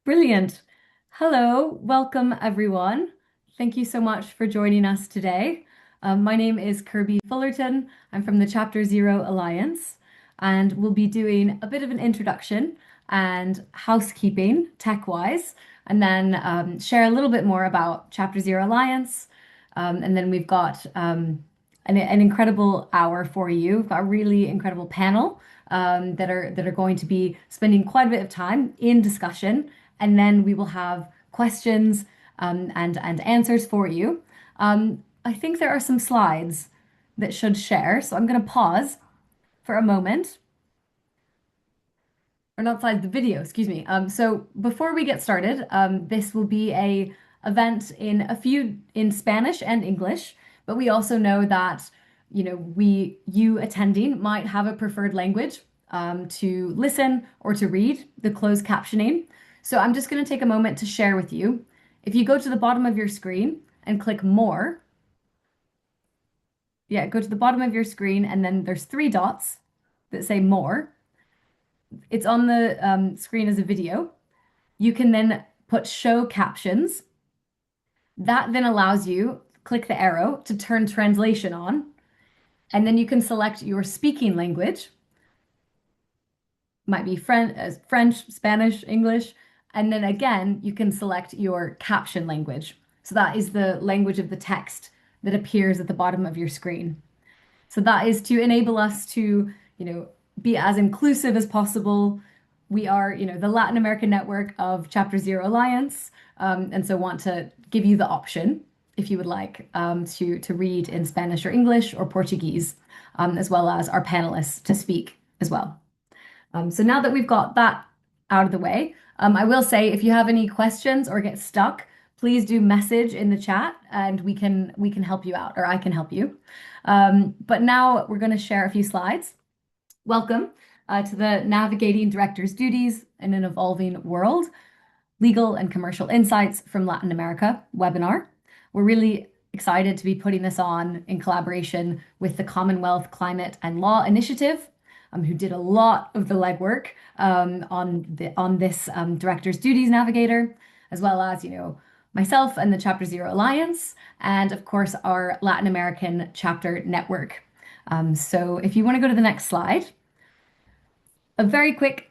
Brilliant. Hello, welcome everyone. Thank you so much for joining us today. My name is Kirby Fullerton. I'm from the Chapter Zero Alliance, and we'll be doing a bit of an introduction and housekeeping tech-wise, and then share a little bit more about Chapter Zero Alliance. And then we've got an incredible hour for you. We've got a really incredible panel that are going to be spending quite a bit of time in discussion, and then we will have questions and answers for you. I think there are some slides that should share, so I'm going to pause for a moment, or not slides, the video, excuse me. So before we get started, this will be a event in Spanish and English, but we also know that you attending might have a preferred language to listen or to read the closed captioning. So I'm just going to take a moment to share with you. If you go to the bottom of your screen and click more, yeah, go to the bottom of your screen and then there's three dots that say more. It's on the screen as a video. You can then put show captions. That then allows you, click the arrow to turn translation on, and then you can select your speaking language. Might be French, Spanish, English, and then again, you can select your caption language. So that is the language of the text that appears at the bottom of your screen. So that is to enable us to, be as inclusive as possible. We are, the Latin American network of Chapter Zero Alliance, and so want to give you the option, if you would like, to read in Spanish or English or Portuguese, as well as our panelists to speak as well. So now that we've got that out of the way, I will say if you have any questions or get stuck, please do message in the chat and we can help you out, or I can help you. But now we're going to share a few slides. Welcome to the Navigating Director's Duties in an Evolving World, Legal and Commercial Insights from Latin America webinar. We're really excited to be putting this on in collaboration with the Commonwealth Climate and Law Initiative, who did a lot of the legwork on this Director's Duties Navigator, as well as, myself and the Chapter Zero Alliance, and of course our Latin American chapter network. So if you want to go to the next slide, a very quick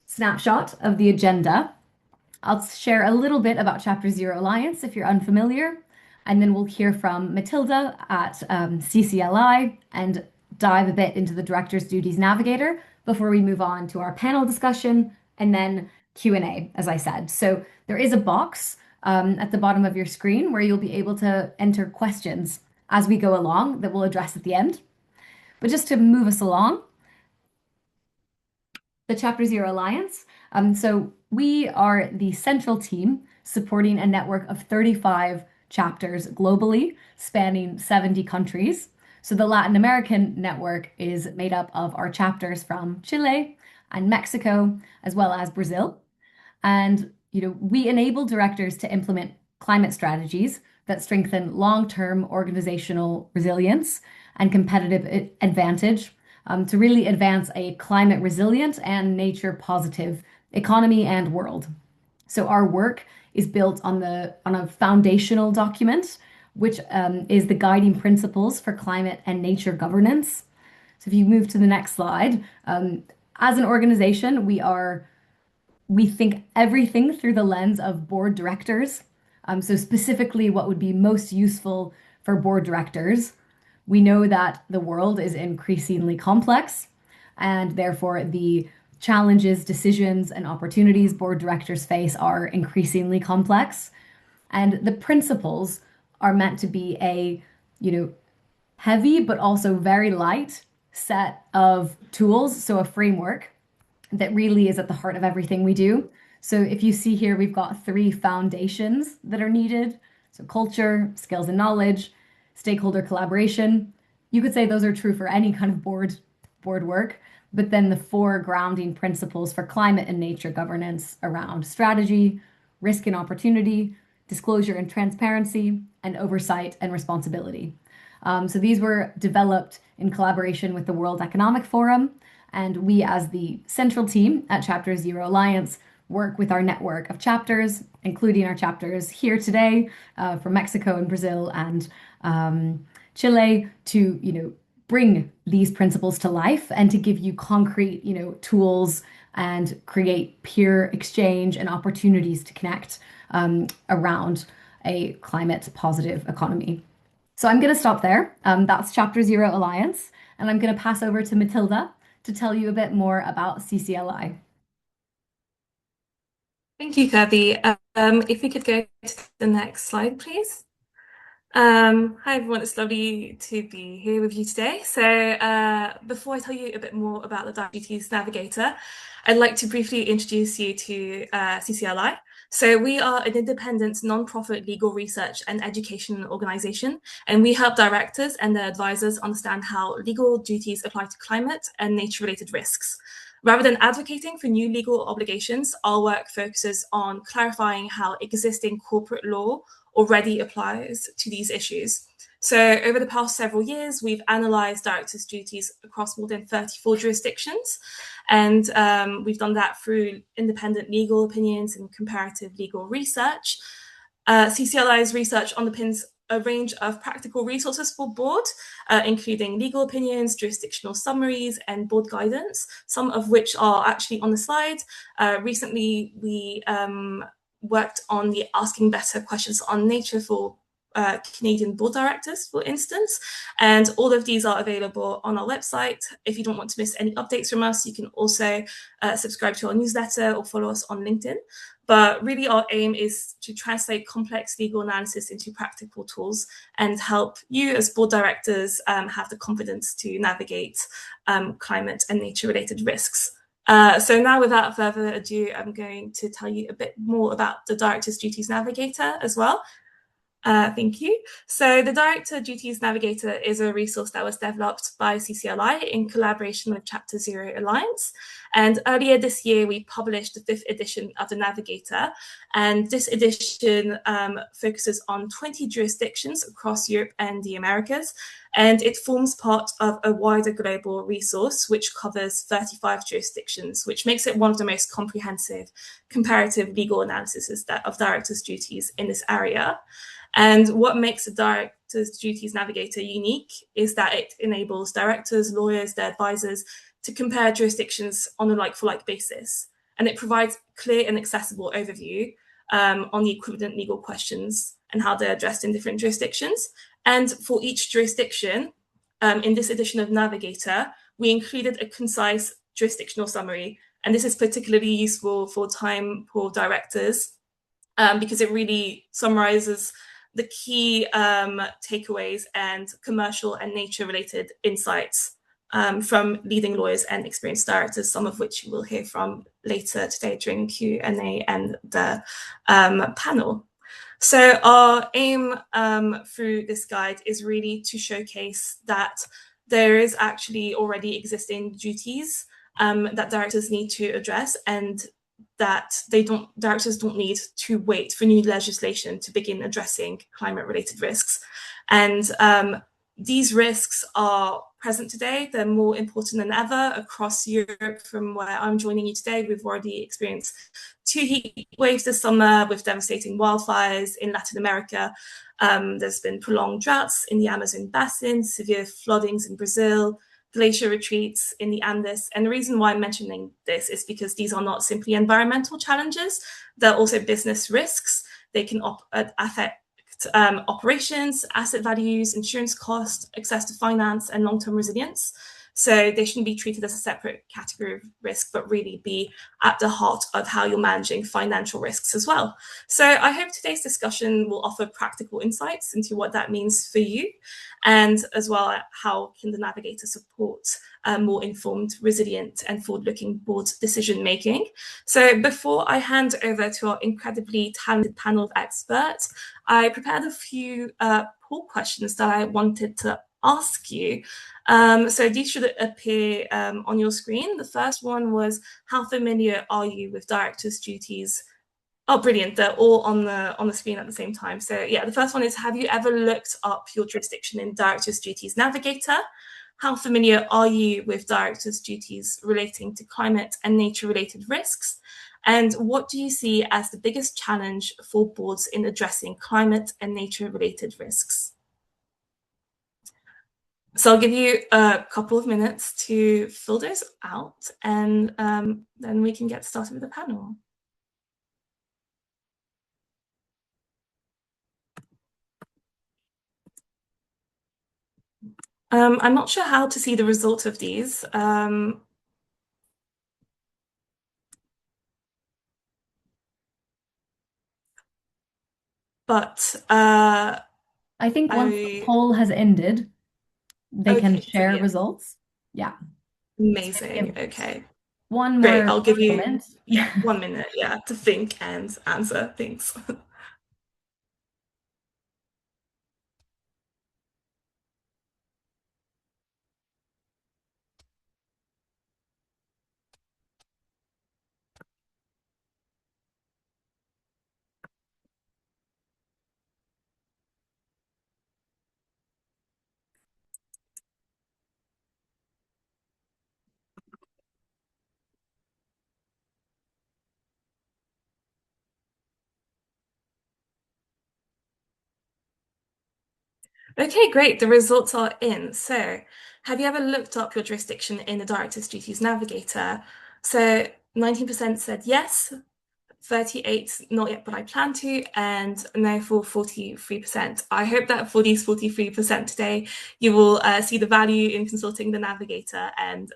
snapshot of the agenda. I'll share a little bit about Chapter Zero Alliance if you're unfamiliar, and then we'll hear from Matilda at CCLI and dive a bit into the Director's Duties Navigator before we move on to our panel discussion and then Q&A, as I said. So there is a box at the bottom of your screen where you'll be able to enter questions as we go along that we'll address at the end. But just to move us along, the Chapter Zero Alliance. So we are the central team supporting a network of 35 chapters globally, spanning 70 countries. So the Latin American network is made up of our chapters from Chile and Mexico, as well as Brazil. And, we enable directors to implement climate strategies that strengthen long-term organizational resilience and competitive advantage to really advance a climate resilient and nature positive economy and world. So our work is built on a foundational document, which is the guiding principles for climate and nature governance. So if you move to the next slide, as an organization, we think everything through the lens of board directors. So specifically what would be most useful for board directors. We know that the world is increasingly complex, and therefore the challenges, decisions, and opportunities board directors face are increasingly complex. And the principles are meant to be a, heavy but also very light set of tools, so a framework that really is at the heart of everything we do. So if you see here, we've got three foundations that are needed. So culture, skills and knowledge, stakeholder collaboration. You could say those are true for any kind of board work, but then the four grounding principles for climate and nature governance around strategy, risk and opportunity, disclosure and transparency, and oversight and responsibility. So these were developed in collaboration with the World Economic Forum, and we as the central team at Chapter Zero Alliance work with our network of chapters, including our chapters here today from Mexico and Brazil and Chile, to bring these principles to life and to give you concrete tools and create peer exchange and opportunities to connect around a climate positive economy. So I'm going to stop there. That's Chapter Zero Alliance, and I'm going to pass over to Matilda to tell you a bit more about CCLI. Thank you, Kirby. If we could go to the next slide, please. Hi everyone, it's lovely to be here with you today. So before I tell you a bit more about the Diabetes Navigator, I'd like to briefly introduce you to CCLI. So we are an independent non-profit legal research and education organization, and we help directors and their advisors understand how legal duties apply to climate and nature-related risks. Rather than advocating for new legal obligations, our work focuses on clarifying how existing corporate law already applies to these issues. So over the past several years, we've analysed directors' duties across more than 34 jurisdictions. And we've done that through independent legal opinions and comparative legal research. CCLI's research underpins a range of practical resources for board, including legal opinions, jurisdictional summaries, and board guidance, some of which are actually on the slide. Recently, we worked on the Asking Better Questions on Nature for Canadian board directors, for instance. And all of these are available on our website. If you don't want to miss any updates from us, you can also subscribe to our newsletter or follow us on LinkedIn. But really, our aim is to translate complex legal analysis into practical tools and help you as board directors have the confidence to navigate climate and nature-related risks. So now, without further ado, I'm going to tell you a bit more about the Director's Duties Navigator as well. Thank you. So the Director Duties Navigator is a resource that was developed by CCLI in collaboration with Chapter Zero Alliance. And earlier this year, we published the 5th edition of the Navigator. And this edition focuses on 20 jurisdictions across Europe and the Americas. And it forms part of a wider global resource, which covers 35 jurisdictions, which makes it one of the most comprehensive comparative legal analyses of directors' duties in this area. And what makes the Director's Duties Navigator unique is that it enables directors, lawyers, their advisors to compare jurisdictions on a like-for-like basis. And it provides clear and accessible overview on the equivalent legal questions and how they're addressed in different jurisdictions. And for each jurisdiction, in this edition of Navigator, we included a concise jurisdictional summary. And this is particularly useful for time-poor directors because it really summarizes the key takeaways and commercial and nature-related insights from leading lawyers and experienced directors, some of which you will hear from later today during Q&A and the panel. So our aim through this guide is really to showcase that there is actually already existing duties that directors need to address, and that directors don't need to wait for new legislation to begin addressing climate-related risks. And these risks are present today. They're more important than ever across Europe. From where I'm joining you today, we've already experienced 2 heat waves this summer with devastating wildfires in Latin America. There's been prolonged droughts in the Amazon basin, severe floodings in Brazil, glacier retreats in the Andes. And the reason why I'm mentioning this is because these are not simply environmental challenges, they're also business risks. They can affect operations, asset values, insurance costs, access to finance, and long-term resilience. So they shouldn't be treated as a separate category of risk, but really be at the heart of how you're managing financial risks as well. So I hope today's discussion will offer practical insights into what that means for you, and as well how can the Navigator support more informed, resilient, and forward-looking board decision-making. So before I hand over to our incredibly talented panel of experts, I prepared a few poll questions that I wanted to ask you. So these should appear on your screen. The first one was, how familiar are you with directors' duties? Oh, brilliant. They're all on the screen at the same time. So yeah, the first one is, have you ever looked up your jurisdiction in Directors' Duties Navigator? How familiar are you with directors' duties relating to climate and nature-related risks? And what do you see as the biggest challenge for boards in addressing climate and nature-related risks? So I'll give you a couple of minutes to fill those out, and then we can get started with the panel. I'm not sure how to see the result of these. But I think once the poll has ended, they can okay, share brilliant. results. Yeah. So Amazing. give Okay, one great. more I'll give you moment. Yeah. 1 minute, yeah, to think and answer. Thanks. Okay, great. The results are in. So, have you ever looked up your jurisdiction in the Director's Duties Navigator? So, 19% said yes, 38 not yet, but I plan to, and no for 43%. I hope that for these 43% today, you will see the value in consulting the Navigator and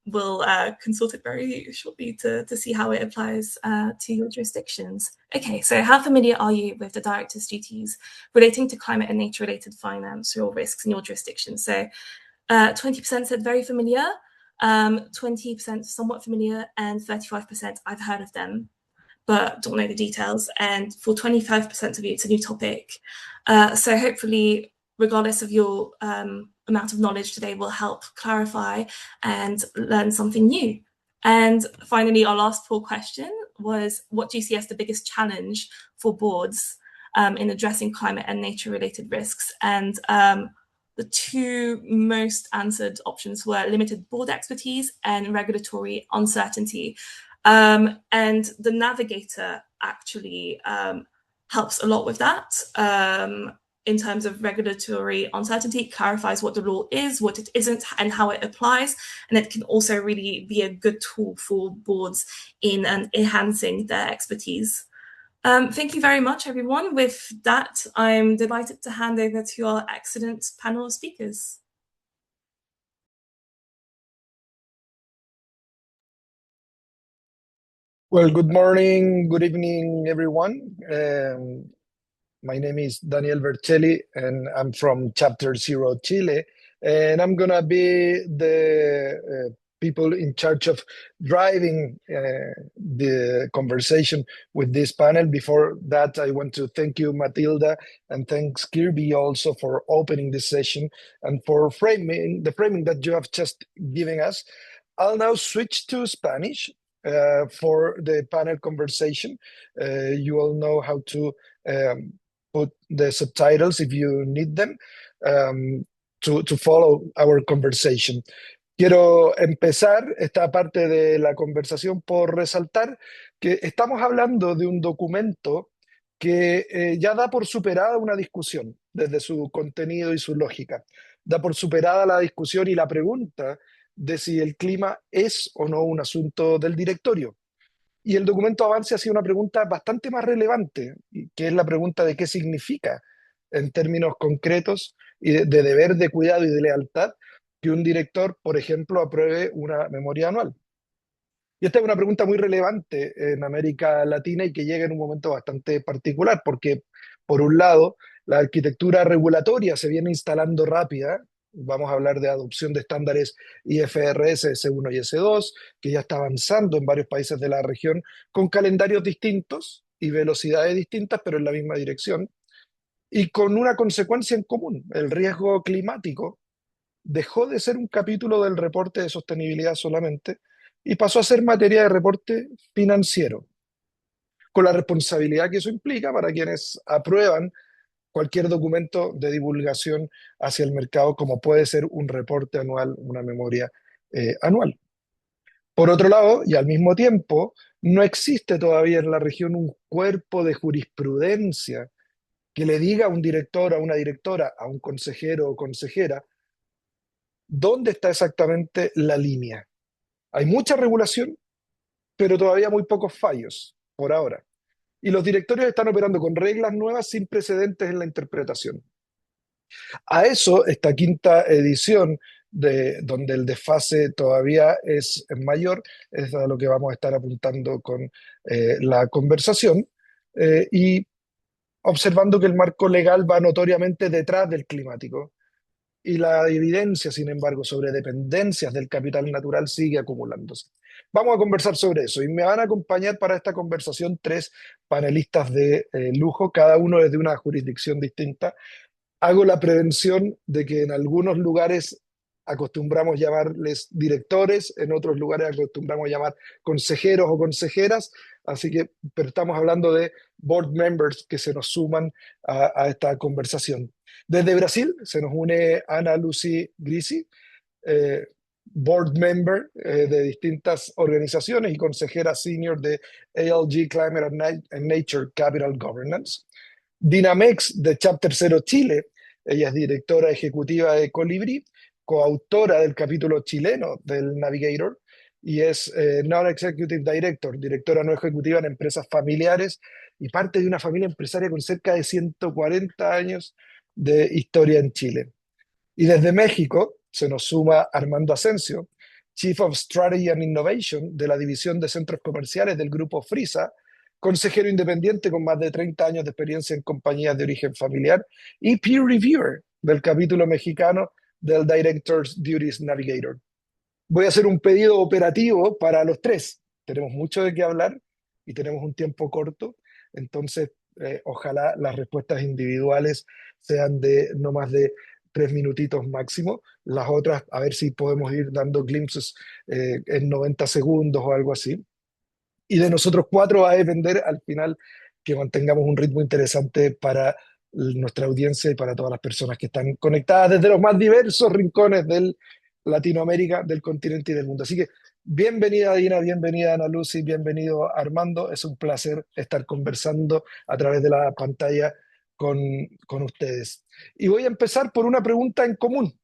we'll consult it very shortly to see how it applies to your jurisdictions. Okay, so how familiar are you with the director's duties relating to climate and nature-related financial risks in your jurisdiction? So 20% said very familiar, 20% somewhat familiar, and 35% I've heard of them but don't know the details. And for 25% of you, it's a new topic. So hopefully, regardless of your amount of knowledge today, will help clarify and learn something new. And finally, our last poll question was, what do you see as the biggest challenge for boards in addressing climate and nature-related risks? And the two most answered options were limited board expertise and regulatory uncertainty. And the navigator actually helps a lot with that in terms of regulatory uncertainty, clarifies what the law is, what it isn't, and how it applies. And it can also really be a good tool for boards in enhancing their expertise. Thank you very much, everyone. With that, I'm delighted to hand over to our excellent panel of speakers. Well, good morning, good evening, everyone. My name is Daniel Vercelli, and I'm from Chapter Zero Chile. And I'm going to be the people in charge of driving the conversation with this panel. Before that, I want to thank you, Matilda, and thanks Kirby also for opening this session and for framing that you have just given us. I'll now switch to Spanish for the panel conversation. You all know how to put the subtitles if you need them to follow our conversation. Quiero empezar esta parte de la conversación por resaltar que estamos hablando de un documento que ya da por superada una discusión desde su contenido y su lógica. Da por superada la discusión y la pregunta de si el clima es o no un asunto del directorio. Y el documento avance hacia una pregunta bastante más relevante, que es la pregunta de qué significa en términos concretos y de deber de cuidado y de lealtad que un director, por ejemplo, apruebe una memoria anual. Y esta es una pregunta muy relevante en América Latina y que llega en un momento bastante particular, porque por un lado, la arquitectura regulatoria se viene instalando rápida. Vamos a hablar de adopción de estándares IFRS S1 y S2, que ya está avanzando en varios países de la región con calendarios distintos y velocidades distintas, pero en la misma dirección, y con una consecuencia en común: el riesgo climático dejó de ser un capítulo del reporte de sostenibilidad solamente y pasó a ser materia de reporte financiero, con la responsabilidad que eso implica para quienes aprueban cualquier documento de divulgación hacia el mercado, como puede ser un reporte anual, una memoria anual. Por otro lado, y al mismo tiempo, no existe todavía en la región un cuerpo de jurisprudencia que le diga a un director, a una directora, a un consejero o consejera, dónde está exactamente la línea. Hay mucha regulación, pero todavía muy pocos fallos por ahora. Y los directorios están operando con reglas nuevas sin precedentes en la interpretación. A eso, esta quinta edición, donde el desfase todavía es mayor, es a lo que vamos a estar apuntando con la conversación, y observando que el marco legal va notoriamente detrás del climático. Y la evidencia, sin embargo, sobre dependencias del capital natural sigue acumulándose. Vamos a conversar sobre eso y me van a acompañar para esta conversación tres panelistas de lujo, cada uno desde una jurisdicción distinta. Hago la prevención de que en algunos lugares acostumbramos llamarles directores, en otros lugares acostumbramos llamar consejeros o consejeras, así que, pero estamos hablando de board members que se nos suman a esta conversación. Desde Brasil se nos une Ana Lucy Grisi, eh, board member de distintas organizaciones y consejera senior de ALG Climate and Nature Capital Governance. Dinamex de Chapter Zero Chile, ella es directora ejecutiva de Colibri, coautora del capítulo chileno del Navigator y es Non-Executive Director, directora no ejecutiva en empresas familiares y parte de una familia empresaria con cerca de 140 años de historia en Chile. Y desde México se nos suma Armando Asensio, Chief of Strategy and Innovation de la División de Centros Comerciales del Grupo Frisa, consejero independiente con más de 30 años de experiencia en compañías de origen familiar y peer reviewer del capítulo mexicano del Directors Duties Navigator. Voy a hacer un pedido operativo para los tres. Tenemos mucho de qué hablar y tenemos un tiempo corto, entonces ojalá las respuestas individuales sean de no más de 3 minutitos máximo. Las otras, a ver si podemos ir dando glimpses en 90 segundos o algo así. Y de nosotros cuatro va a depender al final que mantengamos un ritmo interesante para nuestra audiencia y para todas las personas que están conectadas desde los más diversos rincones de Latinoamérica, del continente y del mundo. Así que bienvenida Dina, bienvenida Ana Lucy, bienvenido Armando. Es un placer estar conversando a través de la pantalla con ustedes. Y voy a empezar por una pregunta en común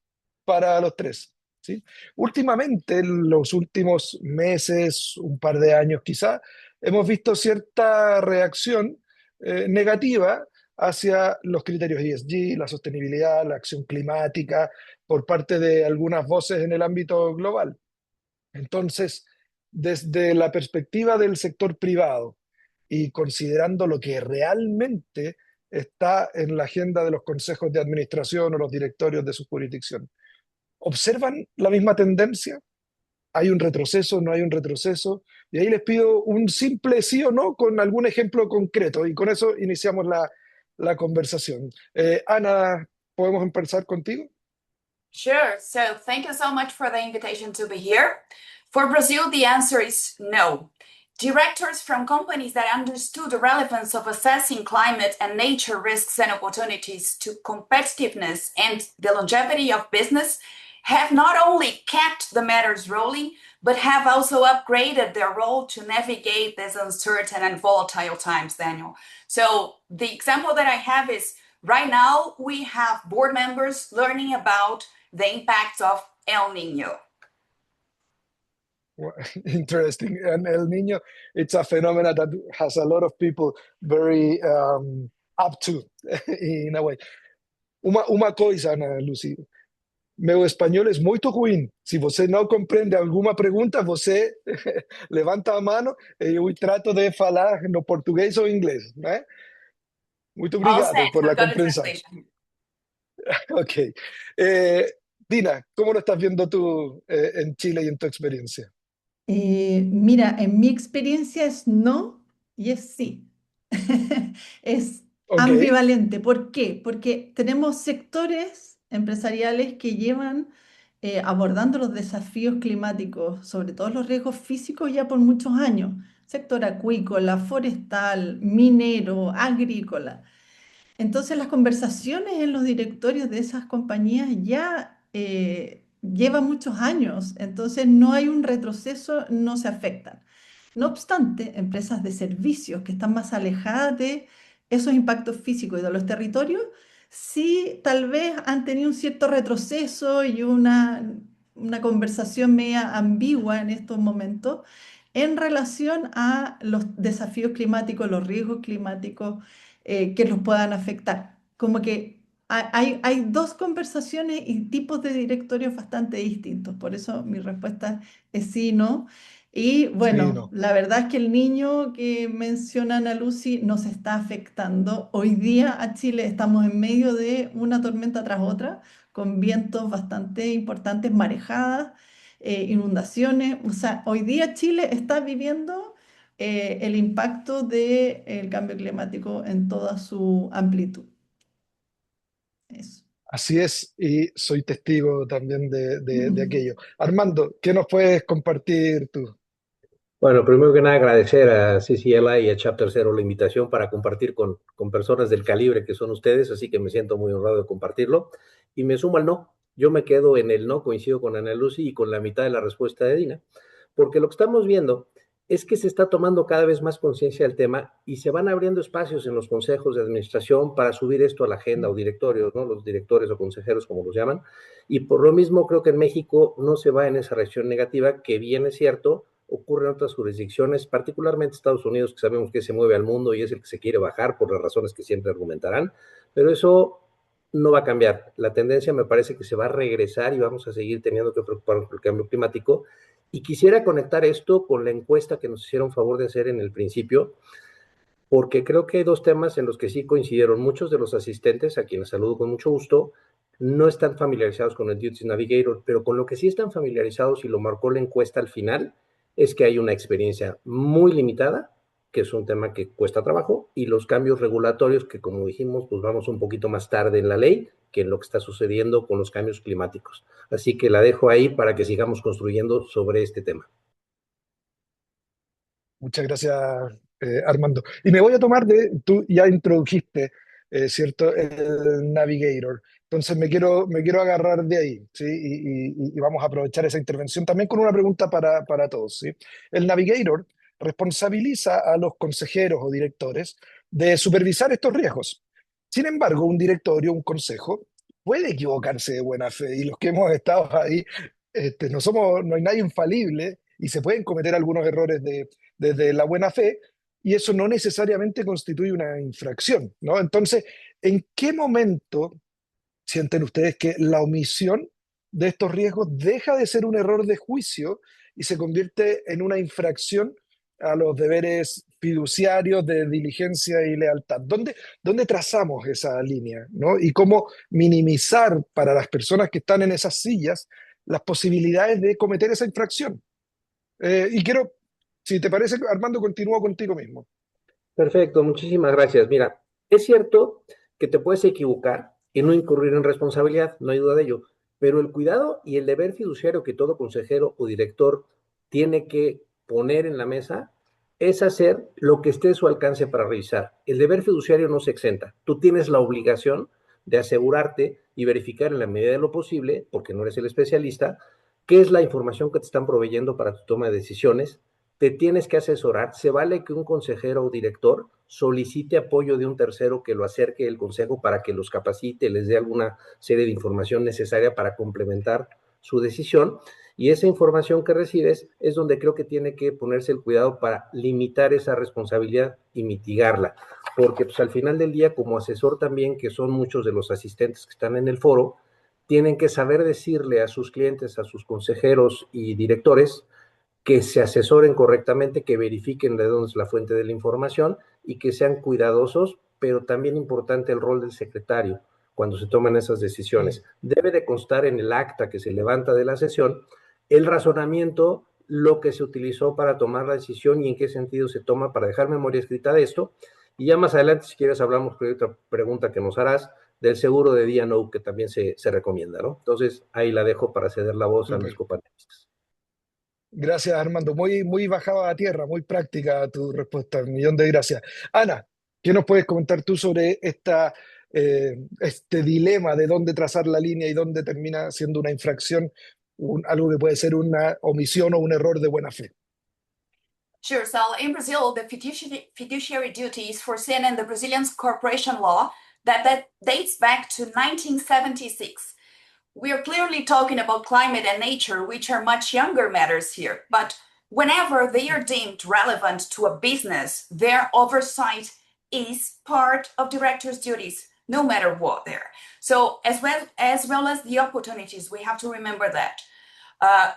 para los tres. ¿Sí? Últimamente, en los últimos meses, un par de años quizá, hemos visto cierta reacción negativa hacia los criterios ESG, la sostenibilidad, la acción climática, por parte de algunas voces en el ámbito global. Entonces, desde la perspectiva del sector privado y considerando lo que realmente está en la agenda de los consejos de administración o los directorios de su jurisdicción, ¿observan la misma tendencia? ¿Hay un retroceso? ¿No hay un retroceso? Y ahí les pido un simple sí o no con algún ejemplo concreto y con eso iniciamos la conversación. Ana, ¿podemos empezar contigo? Sure. So thank you so much for the invitation to be here. For Brazil, the answer is no. Directors from companies that understood the relevance of assessing climate and nature risks and opportunities to competitiveness and the longevity of business have not only kept the matters rolling, but have also upgraded their role to navigate these uncertain and volatile times, Daniel. So the example that I have is right now we have board members learning about the impacts of El Nino. Interesting. And El Nino, it's a phenomenon that has a lot of people very up to, in a way. Uma coisa, Ana Lucy, meu espanhol é muito ruim. Se você não compreende alguma pergunta, você levanta a mão e eu trato de falar no português ou inglês, né? Muito All obrigado set. por We've la got a comprensión. translation. Ok. Dina, ¿cómo lo estás viendo tú en Chile y en tu experiencia? Mira, en mi experiencia es no y es sí. Es Ok, ambivalente. ¿Por qué? Porque tenemos sectores empresariales que llevan abordando los desafíos climáticos, sobre todo los riesgos físicos, ya por muchos años. Sector acuícola, forestal, minero, agrícola. Entonces las conversaciones en los directorios de esas compañías ya lleva muchos años, entonces no hay un retroceso, no se afectan. No obstante, empresas de servicios que están más alejadas de esos impactos físicos y de los territorios, sí tal vez han tenido un cierto retroceso y una conversación media ambigua en estos momentos en relación a los desafíos climáticos, los riesgos climáticos que los puedan afectar. Como que hay dos conversaciones y tipos de directorios bastante distintos, por eso mi respuesta es sí y no. Y Sí, bueno, no. la verdad es que el niño que menciona Ana Lucy nos está afectando. Hoy día a Chile estamos en medio de una tormenta tras otra, con vientos bastante importantes, marejadas, inundaciones. O sea, hoy día Chile está viviendo el impacto del cambio climático en toda su amplitud. Eso. Así es, y soy testigo también de Mm. aquello. Armando, ¿qué nos puedes compartir tú? Bueno, primero que nada agradecer a CCLI y a Chapter Zero la invitación para compartir con personas del calibre que son ustedes, así que me siento muy honrado de compartirlo. Y me sumo al no. Yo me quedo en el no, coincido con Ana Lucy y con la mitad de la respuesta de Dina, porque lo que estamos viendo es que se está tomando cada vez más conciencia del tema y se van abriendo espacios en los consejos de administración para subir esto a la agenda o directorios, ¿no? Los directores o consejeros, como los llaman. Y por lo mismo creo que en México no se va en esa reacción negativa, que bien es cierto, ocurre en otras jurisdicciones, particularmente Estados Unidos, que sabemos que se mueve al mundo y es el que se quiere bajar por las razones que siempre argumentarán, pero eso no va a cambiar. La tendencia me parece que se va a regresar y vamos a seguir teniendo que preocuparnos por el cambio climático. Y quisiera conectar esto con la encuesta que nos hicieron favor de hacer en el principio, porque creo que hay dos temas en los que sí coincidieron. Muchos de los asistentes, a quienes saludo con mucho gusto, no están familiarizados con el Duty Navigator, pero con lo que sí están familiarizados y lo marcó la encuesta al final, es que hay una experiencia muy limitada, que es un tema que cuesta trabajo, y los cambios regulatorios que, como dijimos, pues vamos un poquito más tarde en la ley que en lo que está sucediendo con los cambios climáticos. Así que la dejo ahí para que sigamos construyendo sobre este tema. Muchas gracias, Armando. Y me voy a tomar tú ya introdujiste, ¿cierto? El Navigator. Entonces me quiero agarrar de ahí, ¿sí? Y vamos a aprovechar esa intervención también con una pregunta para todos, ¿sí? El Navigator responsabiliza a los consejeros o directores de supervisar estos riesgos. Sin embargo, un directorio, un consejo, puede equivocarse de buena fe y los que hemos estado ahí, no hay nadie infalible y se pueden cometer algunos errores desde la buena fe, y eso no necesariamente constituye una infracción, ¿no? Entonces, ¿en qué momento sienten ustedes que la omisión de estos riesgos deja de ser un error de juicio y se convierte en una infracción a los deberes fiduciarios de diligencia y lealtad? ¿Dónde trazamos esa línea, ¿no? Y cómo minimizar para las personas que están en esas sillas las posibilidades de cometer esa infracción. Y quiero, si te parece, Armando, continúo contigo mismo. Perfecto, muchísimas gracias. Mira, es cierto que te puedes equivocar y no incurrir en responsabilidad, no hay duda de ello, pero el cuidado y el deber fiduciario que todo consejero o director tiene que poner en la mesa es hacer lo que esté a su alcance para revisar. El deber fiduciario no se exenta. Tú tienes la obligación de asegurarte y verificar en la medida de lo posible, porque no eres el especialista, qué es la información que te están proveyendo para tu toma de decisiones. Te tienes que asesorar. Se vale que un consejero o director solicite apoyo de un tercero que lo acerque el consejo para que los capacite, les dé alguna serie de información necesaria para complementar su decisión. Y esa información que recibes es donde creo que tiene que ponerse el cuidado para limitar esa responsabilidad y mitigarla. Porque pues, al final del día, como asesor también, que son muchos de los asistentes que están en el foro, tienen que saber decirle a sus clientes, a sus consejeros y directores, que se asesoren correctamente, que verifiquen de dónde es la fuente de la información y que sean cuidadosos, pero también importante el rol del secretario cuando se toman esas decisiones. Debe de constar en el acta que se levanta de la sesión el razonamiento, lo que se utilizó para tomar la decisión y en qué sentido se toma, para dejar memoria escrita de esto. Y ya más adelante, si quieres, hablamos de otra pregunta que nos harás del seguro de D&O, que también se recomienda, ¿no? Entonces, ahí la dejo para ceder la voz a mis Súper. compañeros. Gracias, Armando. Muy bajada a tierra, muy práctica tu respuesta. Un millón de gracias. Ana, ¿qué nos puedes comentar tú sobre esta este dilema de dónde trazar la línea y dónde termina siendo una infracción, algo que puede ser una omisión o un error de buena fe. Sure. So in Brazil, the fiduciary duty is foreseen in the Brazilian corporation law that dates back to 1976. We are clearly talking about climate and nature, which are much younger matters here. But whenever they are deemed relevant to a business, their oversight is part of directors' duties, no matter what there. So as well as the opportunities, we have to remember that.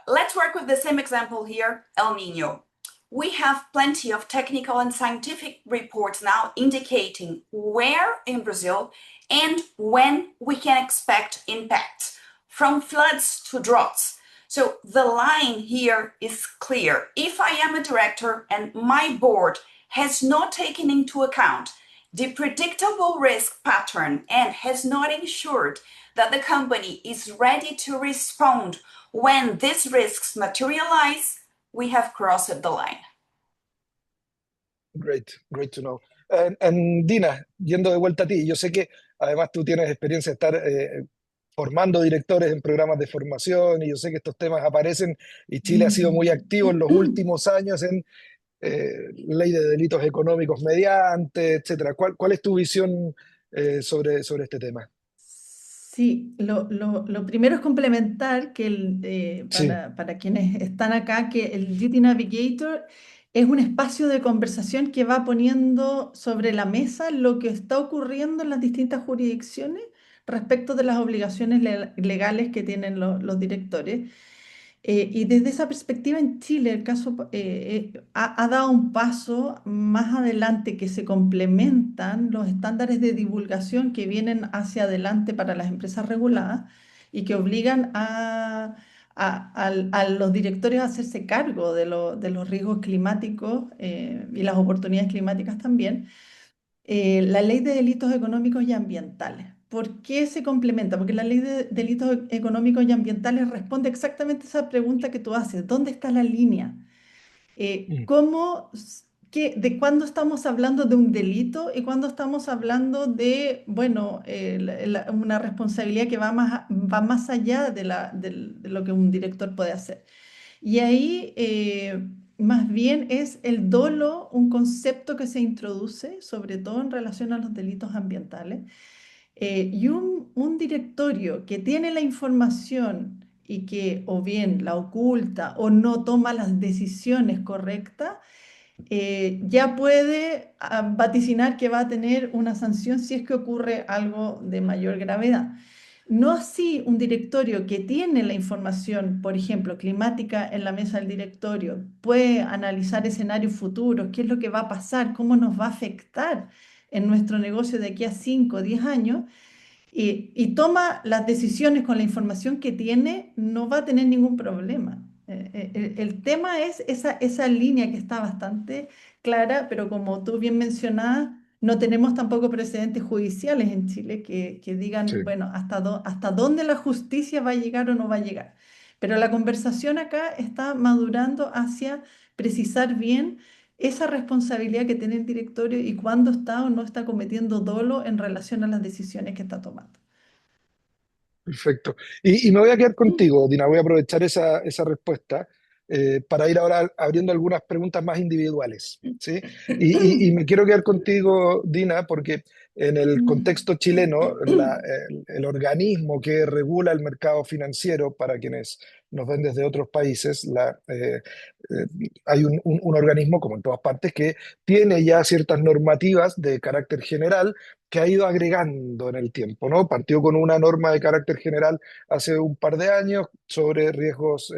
Let's work with the same example here, El Nino. We have plenty of technical and scientific reports now indicating where in Brazil and when we can expect impacts, from floods to droughts. So the line here is clear. If I am a director and my board has not taken into account the predictable risk pattern and has not ensured that the company is ready to respond when these risks materialize, we have crossed the line. Great to know. And Dina, yendo de vuelta a ti, yo sé que además tú tienes experiencia de estar formando directores en programas de formación, y yo sé que estos temas aparecen, y Chile ha sido muy activo en los últimos años en ley de delitos económicos mediante, etcétera. ¿Cuál es tu visión sobre este tema? Sí, lo primero es complementar que Sí, para quienes están acá, que el Duty Navigator es un espacio de conversación que va poniendo sobre la mesa lo que está ocurriendo en las distintas jurisdicciones respecto de las obligaciones legales que tienen los directores. Y desde esa perspectiva en Chile el caso ha dado un paso más adelante, que se complementan los estándares de divulgación que vienen hacia adelante para las empresas reguladas y que obligan a los directores a hacerse cargo de los riesgos climáticos y las oportunidades climáticas también. La ley de delitos económicos y ambientales. ¿Por qué se complementa? Porque la ley de delitos económicos y ambientales responde exactamente a esa pregunta que tú haces. ¿Dónde está la línea? mm, ¿De cuándo estamos hablando de un delito y cuándo estamos hablando de, bueno, una responsabilidad que va más allá de lo que un director puede hacer? Y ahí más bien es el dolo un concepto que se introduce, sobre todo en relación a los delitos ambientales. Y un directorio que tiene la información y que o bien la oculta o no toma las decisiones correctas, ya puede vaticinar que va a tener una sanción si es que ocurre algo de mayor gravedad. No así un directorio que tiene la información, por ejemplo, climática en la mesa del directorio, puede analizar escenarios futuros, qué es lo que va a pasar, cómo nos va a afectar en nuestro negocio de aquí a 5 o 10 años, y toma las decisiones con la información que tiene, no va a tener ningún problema. El tema es esa línea que está bastante clara, pero como tú bien mencionabas, no tenemos tampoco precedentes judiciales en Chile que sí. digan, bueno, hasta dónde la justicia va a llegar o no va a llegar. Pero la conversación acá está madurando hacia precisar bien esa responsabilidad que tiene el directorio y cuándo está o no está cometiendo dolo en relación a las decisiones que está tomando. Perfecto. Y me voy a quedar contigo, Dina. Voy a aprovechar esa respuesta para ir ahora abriendo algunas preguntas más individuales, ¿sí? Y me quiero quedar contigo, Dina, porque en el contexto chileno, el organismo que regula el mercado financiero, para quienes nos ven desde otros países, hay un organismo, como en todas partes, que tiene ya ciertas normativas de carácter general que ha ido agregando en el tiempo, ¿no? Partió con una norma de carácter general hace un par de años sobre riesgos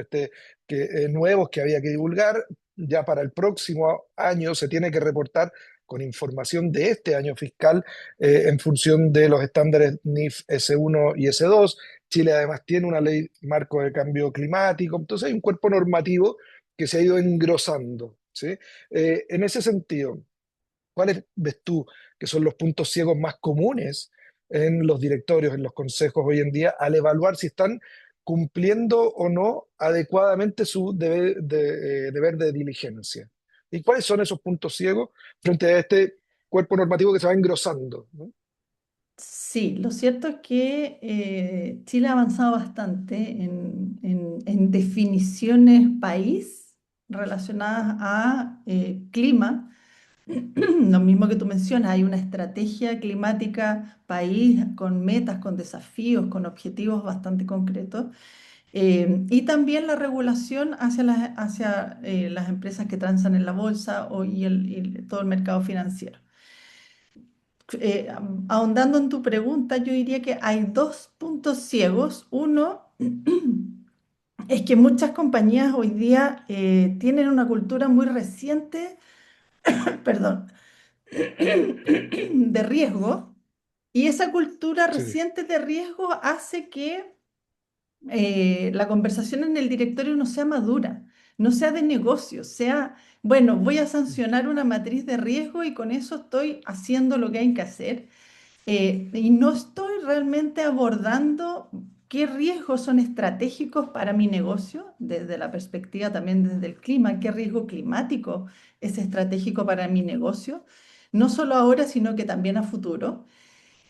nuevos que había que divulgar. Ya para el próximo año se tiene que reportar con información de este año fiscal en función de los estándares NIF S1 y S2. Chile además tiene una ley marco de cambio climático, entonces hay un cuerpo normativo que se ha ido engrosando, ¿sí? En ese sentido, ¿cuáles ves tú que son los puntos ciegos más comunes en los directorios, en los consejos hoy en día, al evaluar si están cumpliendo o no adecuadamente su deber de diligencia? ¿Y cuáles son esos puntos ciegos frente a este cuerpo normativo que se va engrosando, ¿no? Sí, lo cierto es que Chile ha avanzado bastante en definiciones país relacionadas a clima. Lo mismo que tú mencionas, hay una estrategia climática país con metas, con desafíos, con objetivos bastante concretos. Y también la regulación hacia las empresas que transan en la bolsa y todo el mercado financiero. Ahondando en tu pregunta, yo diría que hay dos puntos ciegos. Uno es que muchas compañías hoy día tienen una cultura muy reciente, perdón, de riesgo, y esa cultura Sí. reciente de riesgo hace que la conversación en el directorio no sea madura, no sea de negocio, sea, bueno, voy a sancionar una matriz de riesgo y con eso estoy haciendo lo que hay que hacer. Y no estoy realmente abordando qué riesgos son estratégicos para mi negocio, desde la perspectiva también desde el clima, qué riesgo climático es estratégico para mi negocio, no solo ahora, sino que también a futuro.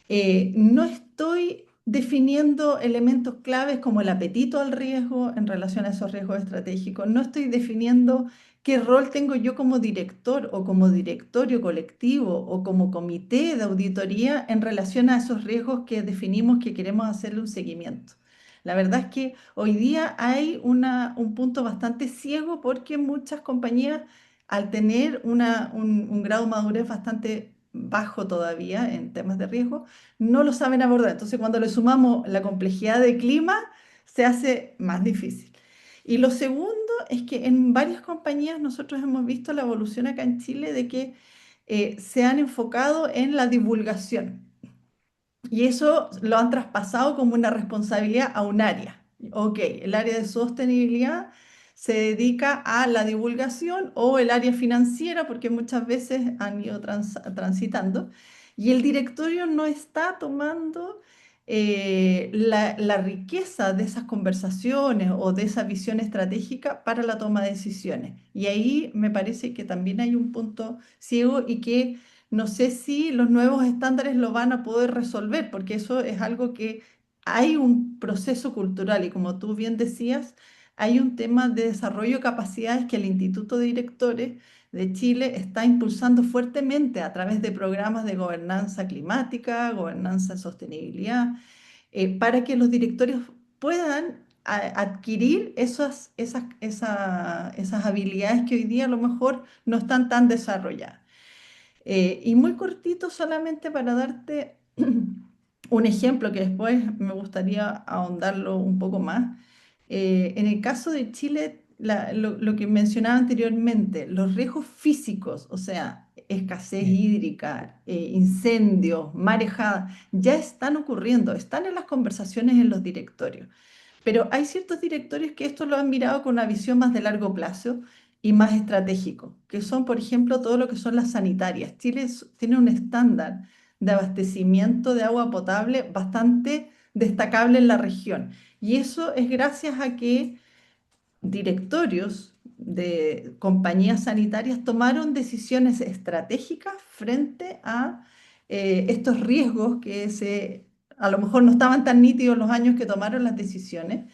No estoy definiendo elementos claves como el apetito al riesgo en relación a esos riesgos estratégicos. No estoy definiendo qué rol tengo yo como director o como directorio colectivo o como comité de auditoría en relación a esos riesgos que definimos que queremos hacerle un seguimiento. La verdad es que hoy día hay un punto bastante ciego porque muchas compañías, al tener un grado de madurez bastante bajo todavía en temas de riesgo, no lo saben abordar. Entonces, cuando le sumamos la complejidad de clima, se hace más difícil. Y lo segundo es que en varias compañías nosotros hemos visto la evolución acá en Chile de que se han enfocado en la divulgación. Y eso lo han traspasado como una responsabilidad a un área. Ok, el área de sostenibilidad se dedica a la divulgación o el área financiera, porque muchas veces han ido transitando, y el directorio no está tomando la riqueza de esas conversaciones o de esa visión estratégica para la toma de decisiones. Y ahí me parece que también hay un punto ciego y que no sé si los nuevos estándares lo van a poder resolver, porque eso es algo que hay un proceso cultural y como tú bien decías, hay un tema de desarrollo de capacidades que el Instituto de Directores de Chile está impulsando fuertemente a través de programas de gobernanza climática, gobernanza de sostenibilidad, para que los directorios puedan adquirir esas habilidades que hoy día a lo mejor no están tan desarrolladas. Y muy cortito, solamente para darte un ejemplo que después me gustaría ahondarlo un poco más. En el caso de Chile, lo que mencionaba anteriormente, los riesgos físicos, o sea, escasez Mm. hídrica, incendios, marejadas, ya están ocurriendo, están en las conversaciones en los directorios. Pero hay ciertos directorios que esto lo han mirado con una visión más de largo plazo y más estratégico, que son, por ejemplo, todo lo que son las sanitarias. Chile tiene un estándar de abastecimiento de agua potable bastante destacable en la región. Y eso es gracias a que directorios de compañías sanitarias tomaron decisiones estratégicas frente a estos riesgos a lo mejor no estaban tan nítidos los años que tomaron las decisiones,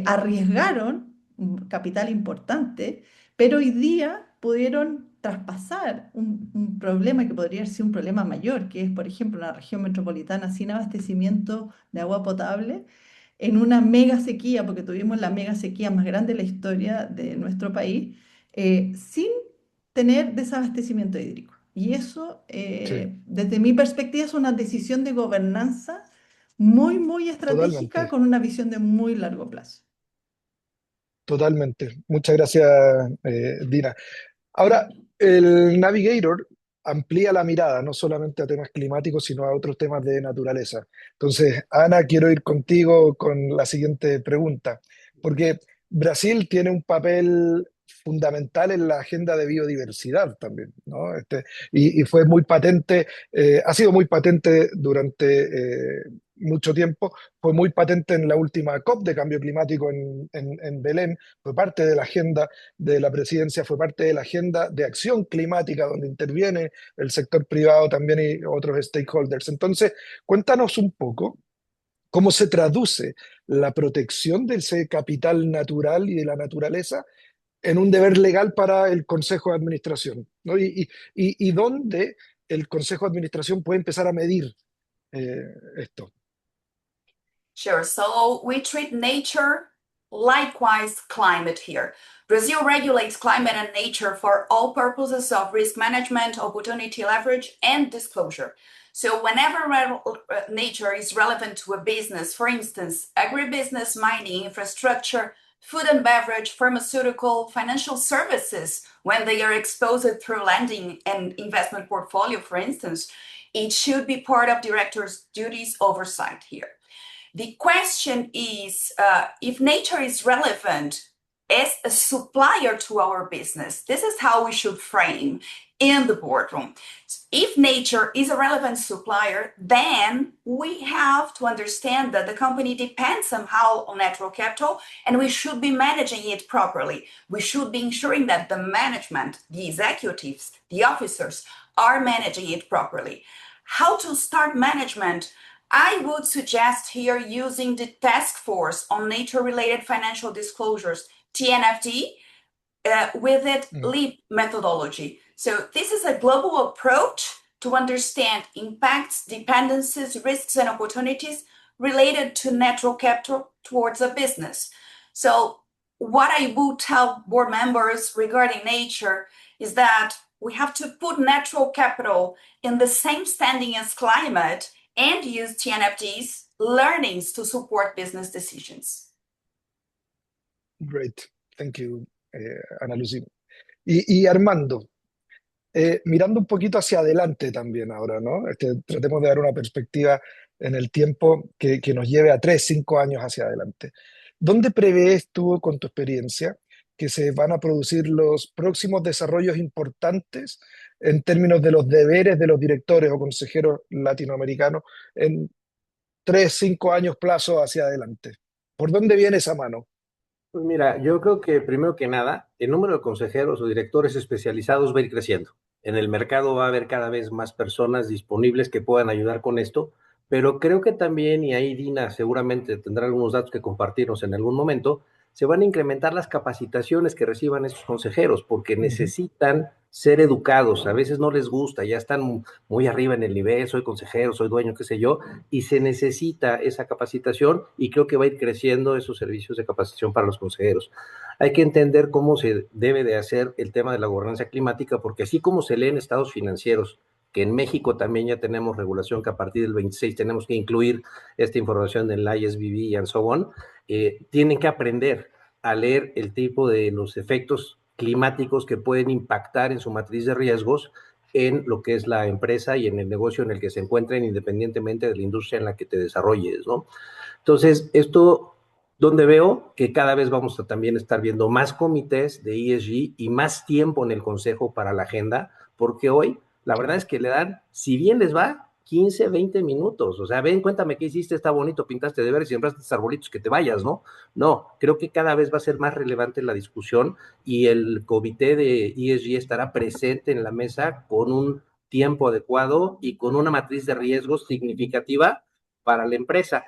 arriesgaron un capital importante, pero hoy día pudieron traspasar un problema que podría ser un problema mayor, que es, por ejemplo, una región metropolitana sin abastecimiento de agua potable, en una mega sequía, porque tuvimos la mega sequía más grande de la historia de nuestro país, sin tener desabastecimiento hídrico. Y eso, Sí, desde mi perspectiva, es una decisión de gobernanza muy, muy estratégica totalmente, con una visión de muy largo plazo. totalmente. Muchas gracias, Dina. Ahora, el Navigator amplía la mirada, no solamente a temas climáticos, sino a otros temas de naturaleza. Entonces, Ana, quiero ir contigo con la siguiente pregunta, porque Brasil tiene un papel fundamental en la agenda de biodiversidad también, ¿no? Y fue muy patente, ha sido muy patente durante mucho tiempo, fue muy patente en la última COP de cambio climático en Belén, fue parte de la agenda de la presidencia, fue parte de la agenda de acción climática donde interviene el sector privado también y otros stakeholders. Entonces, cuéntanos un poco cómo se traduce la protección de ese capital natural y de la naturaleza en un deber legal para el Consejo de Administración, ¿no? Y dónde el Consejo de Administración puede empezar a medir esto. Sure. So we treat nature, likewise climate here. Brazil regulates climate and nature for all purposes of risk management, opportunity leverage, and disclosure. So whenever nature is relevant to a business, for instance, agribusiness, mining, infrastructure, food and beverage, pharmaceutical, financial services, when they are exposed through lending and investment portfolio, for instance, it should be part of directors' duties oversight here. The question is, if nature is relevant as a supplier to our business, this is how we should frame in the boardroom. If nature is a relevant supplier, then we have to understand that the company depends somehow on natural capital, and we should be managing it properly. We should be ensuring that the management, the executives, the officers are managing it properly. How to start management? I would suggest here using the Task Force on Nature-Related Financial Disclosures, TNFD, with its LEAP methodology. So this is a global approach to understand impacts, dependencies, risks, and opportunities related to natural capital towards a business. So what I would tell board members regarding nature is that we have to put natural capital in the same standing as climate and use TNFD's learnings to support business decisions. Great, thank you, Ana Lucy. Y Armando, mirando un poquito hacia adelante también ahora, ¿no? Tratemos de dar una perspectiva en el tiempo que nos lleve a 3, 5 años hacia adelante. ¿Dónde prevés tú, con tu experiencia, que se van a producir los próximos desarrollos importantes en términos de los deberes de los directores o consejeros latinoamericanos en 3, 5 años plazo hacia adelante? ¿Por dónde viene esa mano? Pues mira, yo creo que primero que nada, el número de consejeros o directores especializados va a ir creciendo. En el mercado va a haber cada vez más personas disponibles que puedan ayudar con esto, pero creo que también, y ahí Dina seguramente tendrá algunos datos que compartirnos en algún momento, se van a incrementar las capacitaciones que reciban estos consejeros, porque necesitan ser educados. A veces no les gusta, ya están muy arriba en el nivel, soy consejero, soy dueño, qué sé yo, y se necesita esa capacitación, y creo que va a ir creciendo esos servicios de capacitación para los consejeros. Hay que entender cómo se debe de hacer el tema de la gobernanza climática, porque así como se lee en estados financieros, que en México también ya tenemos regulación que a partir del 26 tenemos que incluir esta información en la ISBB y so on, tienen que aprender a leer el tipo de los efectos climáticos que pueden impactar en su matriz de riesgos en lo que es la empresa y en el negocio en el que se encuentren, independientemente de la industria en la que te desarrolles, ¿no? Entonces, esto, donde veo que cada vez vamos a también estar viendo más comités de ESG y más tiempo en el consejo para la agenda, porque hoy la verdad es que le dan, si bien les va, 15, 20 minutos. O sea, ven, cuéntame qué hiciste, está bonito, pintaste de verde, sembraste arbolitos, que te vayas, ¿no? No, creo que cada vez va a ser más relevante la discusión y el comité de ESG estará presente en la mesa con un tiempo adecuado y con una matriz de riesgos significativa para la empresa.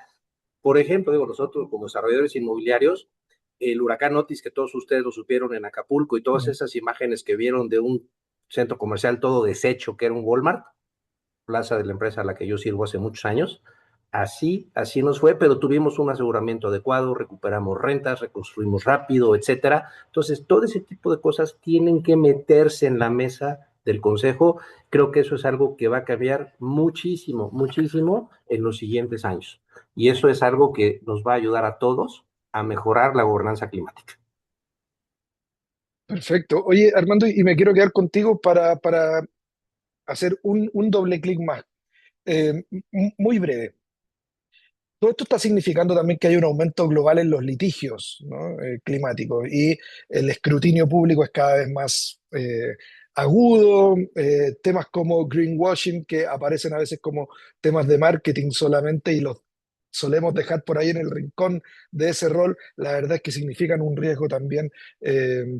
Por ejemplo, digo, nosotros como desarrolladores inmobiliarios, el huracán Otis, que todos ustedes lo supieron en Acapulco, y todas esas imágenes que vieron de un centro comercial todo deshecho, que era un Walmart, plaza de la empresa a la que yo sirvo hace muchos años, así nos fue, pero tuvimos un aseguramiento adecuado, recuperamos rentas, reconstruimos rápido, etcétera. Entonces, todo ese tipo de cosas tienen que meterse en la mesa del consejo. Creo que eso es algo que va a cambiar muchísimo, muchísimo en los siguientes años. Y eso es algo que nos va a ayudar a todos a mejorar la gobernanza climática. Perfecto. Oye, Armando, y me quiero quedar contigo para hacer un doble clic más. Muy breve. Todo esto está significando también que hay un aumento global en los litigios, ¿no? Climáticos, y el escrutinio público es cada vez más agudo. Temas como greenwashing, que aparecen a veces como temas de marketing solamente, y los solemos dejar por ahí en el rincón de ese rol, la verdad es que significan un riesgo también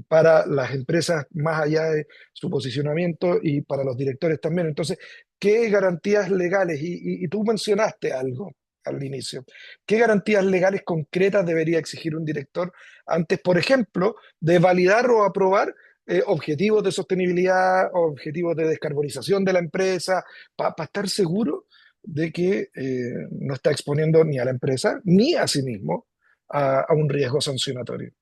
para las empresas, más allá de su posicionamiento y para los directores también. Entonces, ¿qué garantías legales? Y tú mencionaste algo al inicio. ¿Qué garantías legales concretas debería exigir un director antes, por ejemplo, de validar o aprobar objetivos de sostenibilidad, objetivos de descarbonización de la empresa, para estar seguro de que no está exponiendo ni a la empresa ni a sí mismo a un riesgo sancionatorio?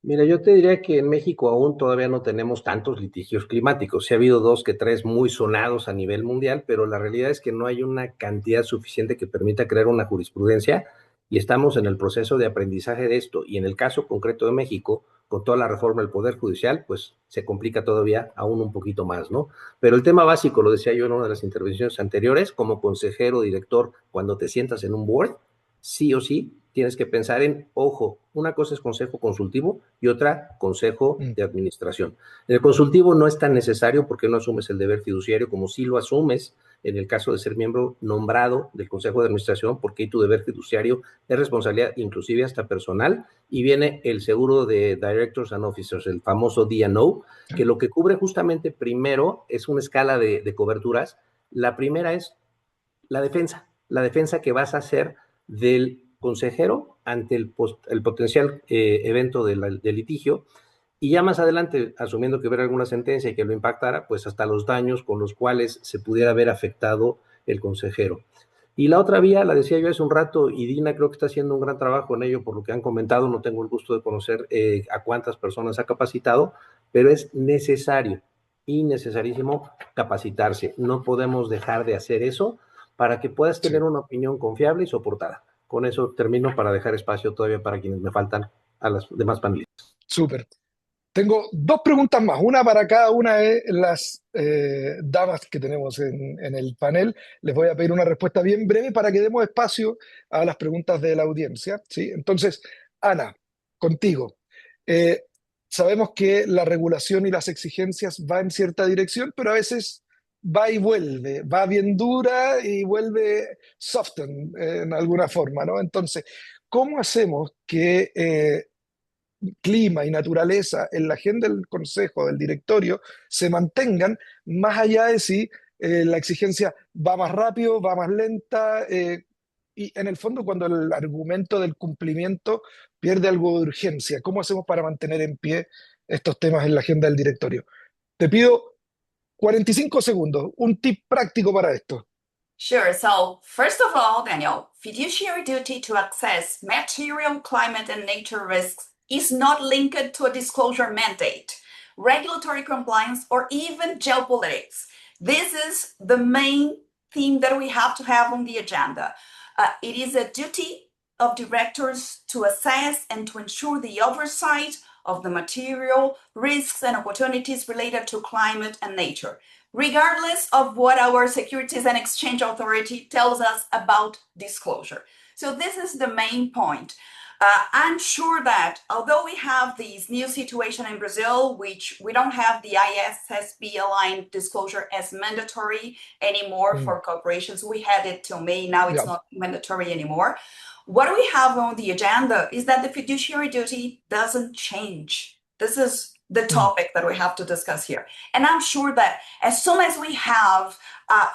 Mira, yo te diría que en México aún todavía no tenemos tantos litigios climáticos. Sí ha habido dos que tres muy sonados a nivel mundial, pero la realidad es que no hay una cantidad suficiente que permita crear una jurisprudencia y estamos en el proceso de aprendizaje de esto. Y en el caso concreto de México, con toda la reforma del Poder Judicial, pues se complica todavía aún un poquito más, ¿no? Pero el tema básico, lo decía yo en una de las intervenciones anteriores, como consejero, director, cuando te sientas en un board, sí o sí tienes que pensar en, ojo, una cosa es consejo consultivo y otra consejo Mm. de administración. En el consultivo no es tan necesario porque no asumes el deber fiduciario como si lo asumes en el caso de ser miembro nombrado del consejo de administración, porque tu deber fiduciario es responsabilidad inclusive hasta personal, y viene el seguro de Directors and Officers, el famoso D&O, que lo que cubre justamente primero es una escala de coberturas. La primera es la defensa que vas a hacer del consejero ante el potencial evento del litigio, y ya más adelante, asumiendo que hubiera alguna sentencia y que lo impactara, pues hasta los daños con los cuales se pudiera haber afectado el consejero. Y la otra vía, la decía yo hace un rato, y Dina creo que está haciendo un gran trabajo en ello, por lo que han comentado, no tengo el gusto de conocer a cuántas personas ha capacitado, pero es necesario y necesarísimo capacitarse. No podemos dejar de hacer eso para que puedas Sí, tener una opinión confiable y soportada. Con eso termino para dejar espacio todavía para quienes me faltan a las demás panelistas. súper. Tengo dos preguntas más, una para cada una de las damas que tenemos en el panel. Les voy a pedir una respuesta bien breve para que demos espacio a las preguntas de la audiencia, ¿sí? Entonces, Ana, contigo. Eh, Sabemos que la regulación y las exigencias va en cierta dirección, pero a veces va y vuelve, va bien dura y vuelve soften en alguna forma, ¿no? Entonces, ¿cómo hacemos que clima y naturaleza en la agenda del consejo, del directorio, se mantengan más allá de si la exigencia va más rápido, va más lenta, y en el fondo cuando el argumento del cumplimiento pierde algo de urgencia? ¿Cómo hacemos para mantener en pie estos temas en la agenda del directorio? Te pido 45 segundos, un tip práctico para esto. Sure. So, first of all, Daniel, fiduciary duty to assess material, climate, and nature risks is not linked to a disclosure mandate, regulatory compliance, or even geopolitics. This is the main theme that we have to have on the agenda. It is a duty of directors to assess and to ensure the oversight of the material risks and opportunities related to climate and nature, regardless of what our Securities and Exchange Authority tells us about disclosure. So this is the main point. I'm sure that although we have this new situation in Brazil, which we don't have the ISSB aligned disclosure as mandatory anymore for corporations, we had it till May, now it's Yeah. not mandatory anymore. What we have on the agenda is that the fiduciary duty doesn't change. This is the topic that we have to discuss here. And I'm sure that as soon as we have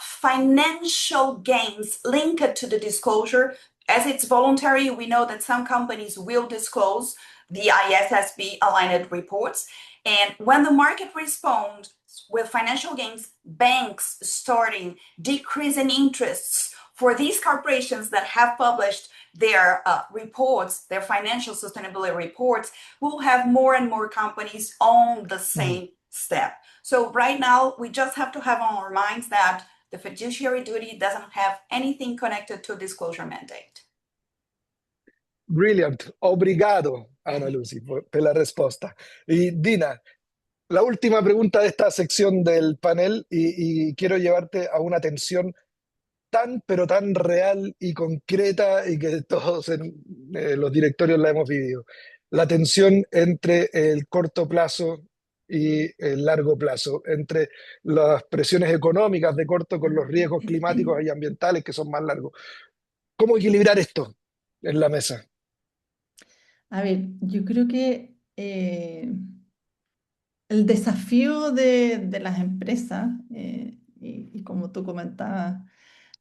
financial gains linked to the disclosure, as it's voluntary, we know that some companies will disclose the ISSB aligned reports. And when the market responds with financial gains, banks starting decreasing interests for these corporations that have published their reports, their financial sustainability reports, we'll have more and more companies on the same step. So right now, we just have to have on our minds that the fiduciary duty doesn't have anything connected to disclosure mandate. Brilliant. Obrigado, Ana Lucy, por la respuesta. Y Dina, la última pregunta de esta sección del panel, y quiero llevarte a una tensión tan, pero tan real y concreta y que todos en los directorios la hemos vivido. La tensión entre el corto plazo y el largo plazo, entre las presiones económicas de corto con los riesgos climáticos y ambientales que son más largos. ¿Cómo equilibrar esto en la mesa? A ver, yo creo que el desafío de las empresas, y como tú comentabas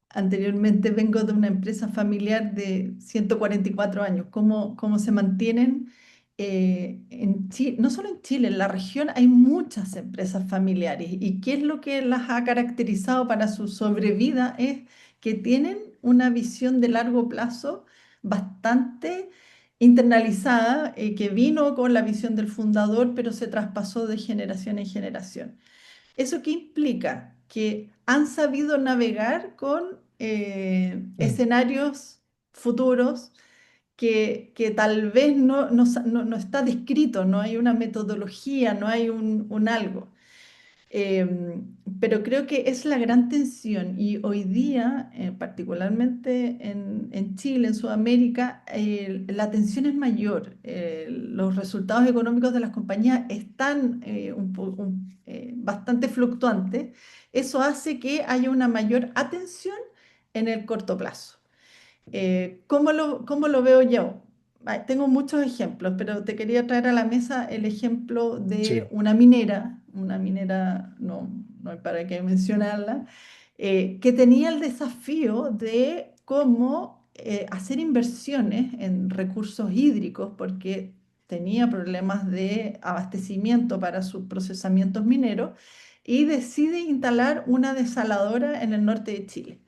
anteriormente, vengo de una empresa familiar de 144 años, cómo se mantienen en Chile, no solo en Chile, en la región hay muchas empresas familiares y qué es lo que las ha caracterizado para su sobrevida es que tienen una visión de largo plazo bastante internalizada, que vino con la visión del fundador, pero se traspasó de generación en generación. ¿Eso qué implica? Que han sabido navegar con Mm, escenarios futuros que tal vez no está descrito, no hay una metodología, no hay un algo. Pero creo que es la gran tensión y hoy día, particularmente en Chile, en Sudamérica, la tensión es mayor. Los resultados económicos de las compañías están bastante fluctuantes. Eso hace que haya una mayor atención en el corto plazo. ¿Cómo lo veo yo? Tengo muchos ejemplos, pero te quería traer a la mesa el ejemplo de sí, una minera, no hay para qué mencionarla, que tenía el desafío de cómo hacer inversiones en recursos hídricos, porque tenía problemas de abastecimiento para sus procesamientos mineros, y decide instalar una desaladora en el norte de Chile.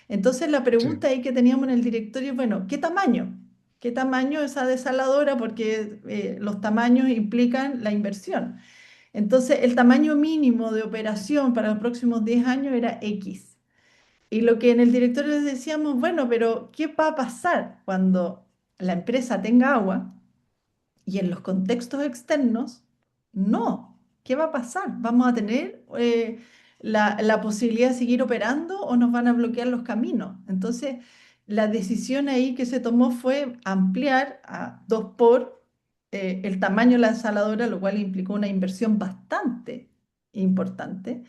Entonces la sí, pregunta ahí que teníamos en el directorio es, bueno, ¿qué tamaño? ¿Qué tamaño esa desaladora? Porque los tamaños implican la inversión. Entonces el tamaño mínimo de operación para los próximos 10 años era X. Y lo que en el directorio les decíamos, bueno, pero ¿qué va a pasar cuando la empresa tenga agua? Y en los contextos externos, no. ¿Qué va a pasar? ¿Vamos a tener la posibilidad de seguir operando o nos van a bloquear los caminos? Entonces, la decisión ahí que se tomó fue ampliar a 2 por el tamaño de la ensaladora, lo cual implicó una inversión bastante importante,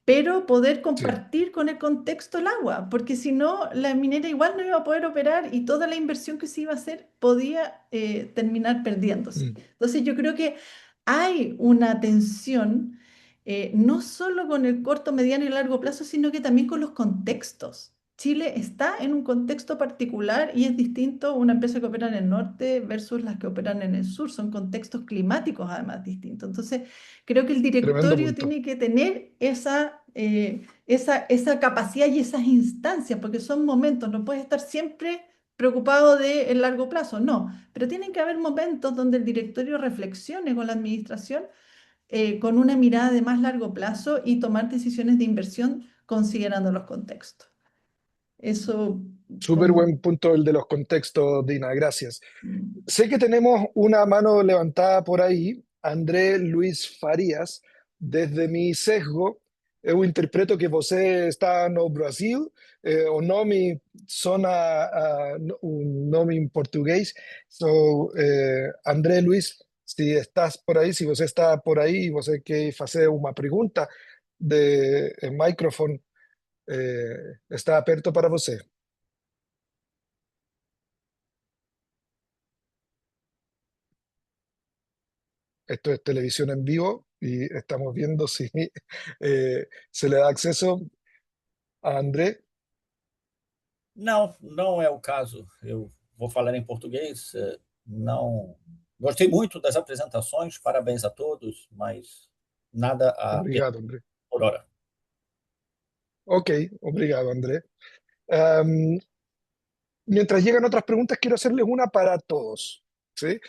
pero poder sí. compartir con el contexto el agua, porque si no, la minera igual no iba a poder operar y toda la inversión que se iba a hacer podía terminar perdiéndose. Mm. Entonces yo creo que hay una tensión, no solo con el corto, mediano y largo plazo, sino que también con los contextos. Chile está en un contexto particular y es distinto una empresa que opera en el norte versus las que operan en el sur. Son contextos climáticos además distintos. Entonces, creo que el Tremendo directorio punto. tiene que tener esa capacidad y esas instancias, porque son momentos, no puedes estar siempre preocupado del largo plazo, no, pero tienen que haber momentos donde el directorio reflexione con la administración con una mirada de más largo plazo y tomar decisiones de inversión considerando los contextos. Eso Súper como... buen punto el de los contextos, Dina, gracias. mm, Sé que tenemos una mano levantada por aí, André Luis Farias. Desde mi sesgo, eu interpreto que você está no Brasil, o nome sona um nome em português. So, André Luis, se estás por aí, se você está por aí e você quer fazer uma pergunta, o microfone está aberto para você. Esto es televisión en vivo y estamos viendo si se le da acceso a André. Não, não é o caso. Eu vou falar em português. Não gostei muito das apresentações, parabéns a todos, mas nada a Obrigado, André. por hora. Ok, obrigado, André. Um, mientras llegan otras preguntas, quiero hacerles una para todos, ¿sí?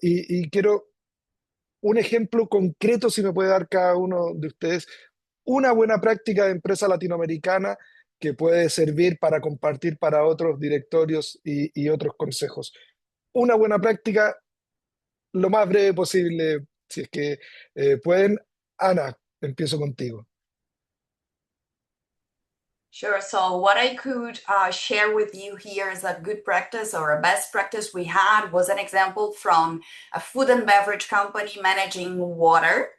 Y quiero un ejemplo concreto, si me puede dar cada uno de ustedes, una buena práctica de empresa latinoamericana que puede servir para compartir para otros directorios y otros consejos. Una buena práctica lo más breve posible, si es que pueden. Ana, empiezo contigo. Sure. So what I could share with you here is a good practice or a best practice we had was an example from a food and beverage company managing water,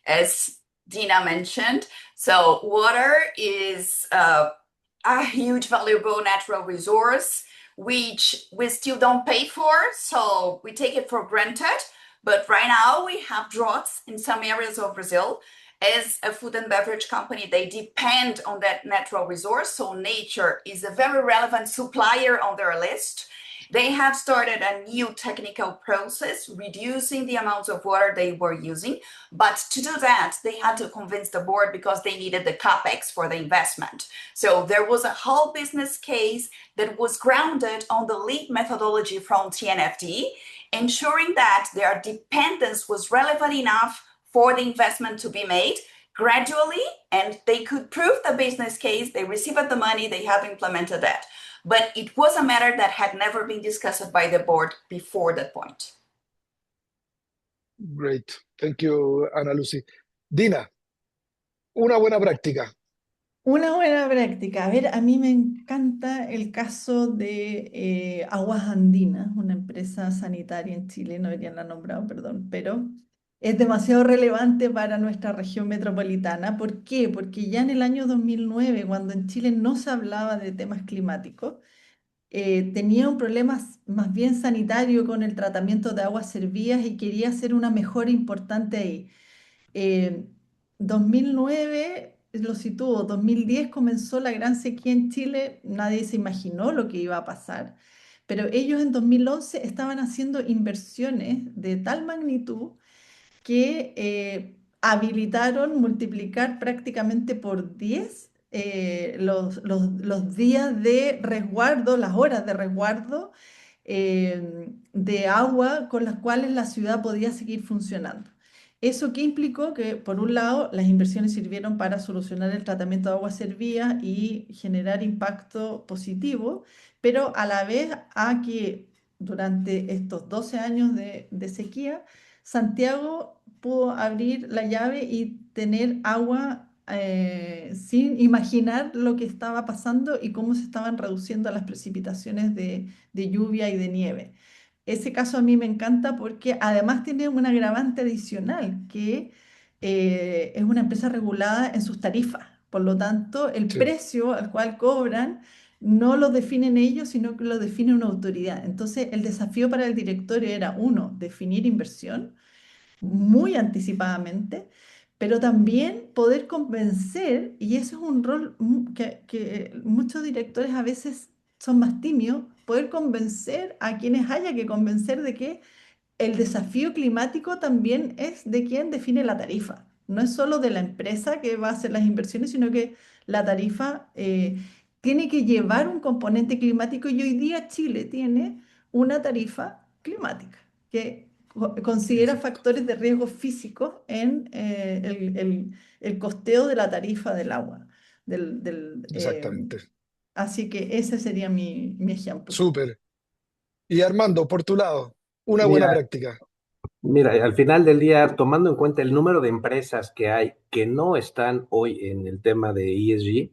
as Dina mentioned. So water is a huge valuable natural resource, which we still don't pay for, so we take it for granted. But right now we have droughts in some areas of Brazil. As a food and beverage company, they depend on that natural resource, so nature is a very relevant supplier on their list. They have started a new technical process, reducing the amounts of water they were using. But to do that, they had to convince the board because they needed the capex for the investment. So there was a whole business case that was grounded on the LEAP methodology from TNFD, ensuring that their dependence was relevant enough for the investment to be made gradually, and they could prove the business case, they received the money, they have implemented that. But it was a matter that had never been discussed by the board before that point. Great. Thank you, Ana Lucy. Dina, una buena práctica. Una buena práctica. A ver, a mí me encanta el caso de Aguas Andinas, una empresa sanitaria en Chile, no deberían la nombrado, perdón, pero es demasiado relevante para nuestra región metropolitana. ¿Por qué? Porque ya en el año 2009, cuando en Chile no se hablaba de temas climáticos, tenía un problema más bien sanitario con el tratamiento de aguas servidas y quería hacer una mejora importante ahí. 2009 lo situó, 2010 comenzó la gran sequía en Chile, nadie se imaginó lo que iba a pasar, pero ellos en 2011 estaban haciendo inversiones de tal magnitud que habilitaron multiplicar prácticamente por 10 los días de resguardo, las horas de resguardo de agua con las cuales la ciudad podía seguir funcionando. ¿Eso qué implicó? Que por un lado las inversiones sirvieron para solucionar el tratamiento de aguas servidas y generar impacto positivo, pero a la vez a que durante estos 12 años de sequía, Santiago pudo abrir la llave y tener agua sin imaginar lo que estaba pasando y cómo se estaban reduciendo las precipitaciones de lluvia y de nieve. Ese caso a mí me encanta porque además tiene un agravante adicional, que es una empresa regulada en sus tarifas. Por lo tanto, el Sí, precio al cual cobran no lo definen ellos, sino que lo define una autoridad. Entonces, el desafío para el directorio era, uno, definir inversión muy anticipadamente, pero también poder convencer, y eso es un rol que muchos directores a veces son más tímidos, poder convencer a quienes haya que convencer de que el desafío climático también es de quien define la tarifa. No es solo de la empresa que va a hacer las inversiones, sino que la tarifa tiene que llevar un componente climático y hoy día Chile tiene una tarifa climática que considera exacto, factores de riesgo físico en el costeo de la tarifa del agua. Del, del, eh, exactamente. Así que ese sería mi ejemplo. Súper. Y Armando, por tu lado, una buena Mira, práctica. Mira, al final del día, tomando en cuenta el número de empresas que hay que no están hoy en el tema de ESG,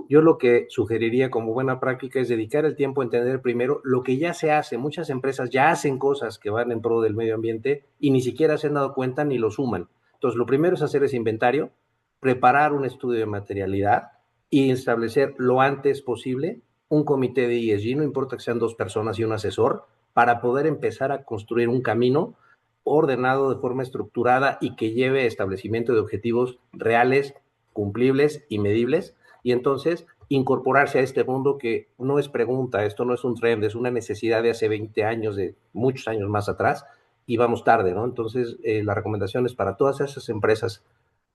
yo lo que sugeriría como buena práctica es dedicar el tiempo a entender primero lo que ya se hace. Muchas empresas ya hacen cosas que van en pro del medio ambiente y ni siquiera se han dado cuenta ni lo suman. Entonces, lo primero es hacer ese inventario, preparar un estudio de materialidad y establecer lo antes posible un comité de ESG, no importa que sean dos personas y un asesor, para poder empezar a construir un camino ordenado de forma estructurada y que lleve establecimiento de objetivos reales, cumplibles y medibles, y entonces incorporarse a este mundo que no es pregunta, esto no es un trend, es una necesidad de hace 20 años, de muchos años más atrás, y vamos tarde, ¿no? Entonces, la recomendación es para todas esas empresas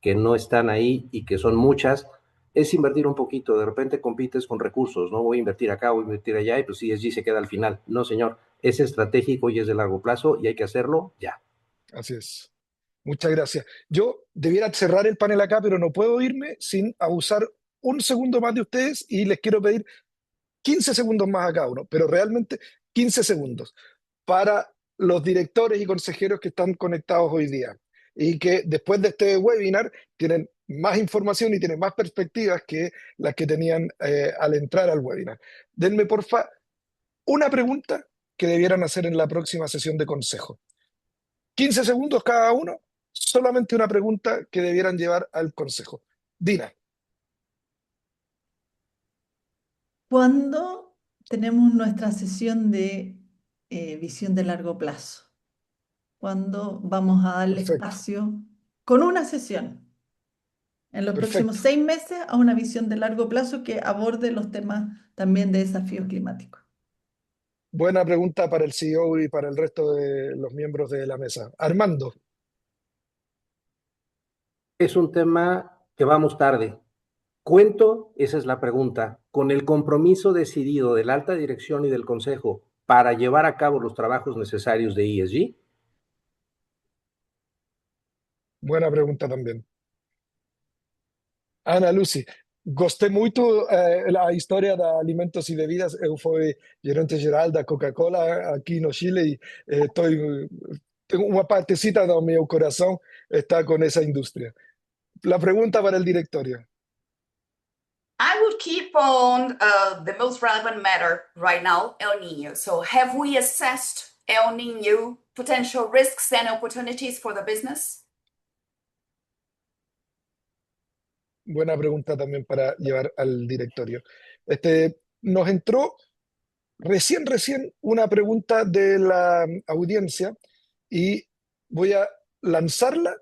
que no están ahí y que son muchas, es invertir un poquito, de repente compites con recursos, no voy a invertir acá, voy a invertir allá, y pues ESG se queda al final. No, señor, es estratégico y es de largo plazo y hay que hacerlo ya. Así es. Muchas gracias. Yo debiera cerrar el panel acá, pero no puedo irme sin abusar un segundo más de ustedes y les quiero pedir 15 segundos más a cada uno, pero realmente 15 segundos para los directores y consejeros que están conectados hoy día y que después de este webinar tienen más información y tienen más perspectivas que las que tenían al entrar al webinar. Denme, porfa, una pregunta que debieran hacer en la próxima sesión de consejo. 15 segundos cada uno, solamente una pregunta que debieran llevar al consejo. Dina. ¿Cuándo tenemos nuestra sesión de visión de largo plazo? ¿Cuándo vamos a darle Perfecto, espacio con una sesión en los próximos perfecto. 6 meses a una visión de largo plazo que aborde los temas también de desafíos climáticos? Buena pregunta para el CEO y para el resto de los miembros de la mesa. Armando, Es un tema que vamos tarde. Cuento, esa es la pregunta, con el compromiso decidido de la alta dirección y del consejo para llevar a cabo los trabajos necesarios de ESG. buena pregunta también. Ana Lucy, gostei muito a história da alimentos e bebidas. Eu fui gerente geral da Coca-Cola aqui no Chile e tenho uma partecita do meu coração está com essa indústria. La pregunta para el directorio. I would keep on the most relevant matter right now, El Niño. So, have we assessed El Niño potential risks and opportunities for the business? Buena pregunta también para llevar al directorio. Nos entró recién una pregunta de la audiencia y voy a lanzarla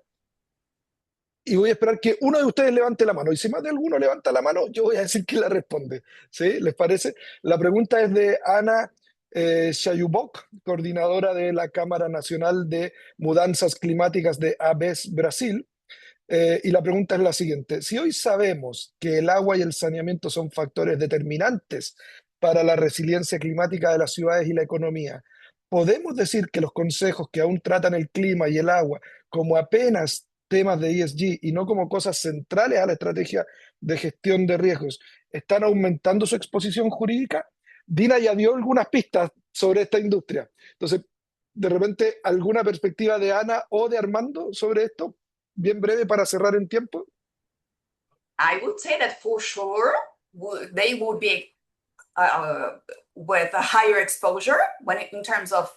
y voy a esperar que uno de ustedes levante la mano. Y si más de alguno levanta la mano, yo voy a decir quién la responde. ¿Sí? ¿Les parece? La pregunta es de Ana Shayubok, coordinadora de la Cámara Nacional de Mudanzas Climáticas de ABES Brasil. Y la pregunta es la siguiente. Si hoy sabemos que el agua y el saneamiento son factores determinantes para la resiliencia climática de las ciudades y la economía, ¿podemos decir que los consejos que aún tratan el clima y el agua como apenas temas de ESG y no como cosas centrales a la estrategia de gestión de riesgos están aumentando su exposición jurídica? Dina ya dio algunas pistas sobre esta industria. Entonces, de repente, ¿alguna perspectiva de Ana o de Armando sobre esto? Bien breve para cerrar en tiempo. I would say that for sure they would be with a higher exposure in terms of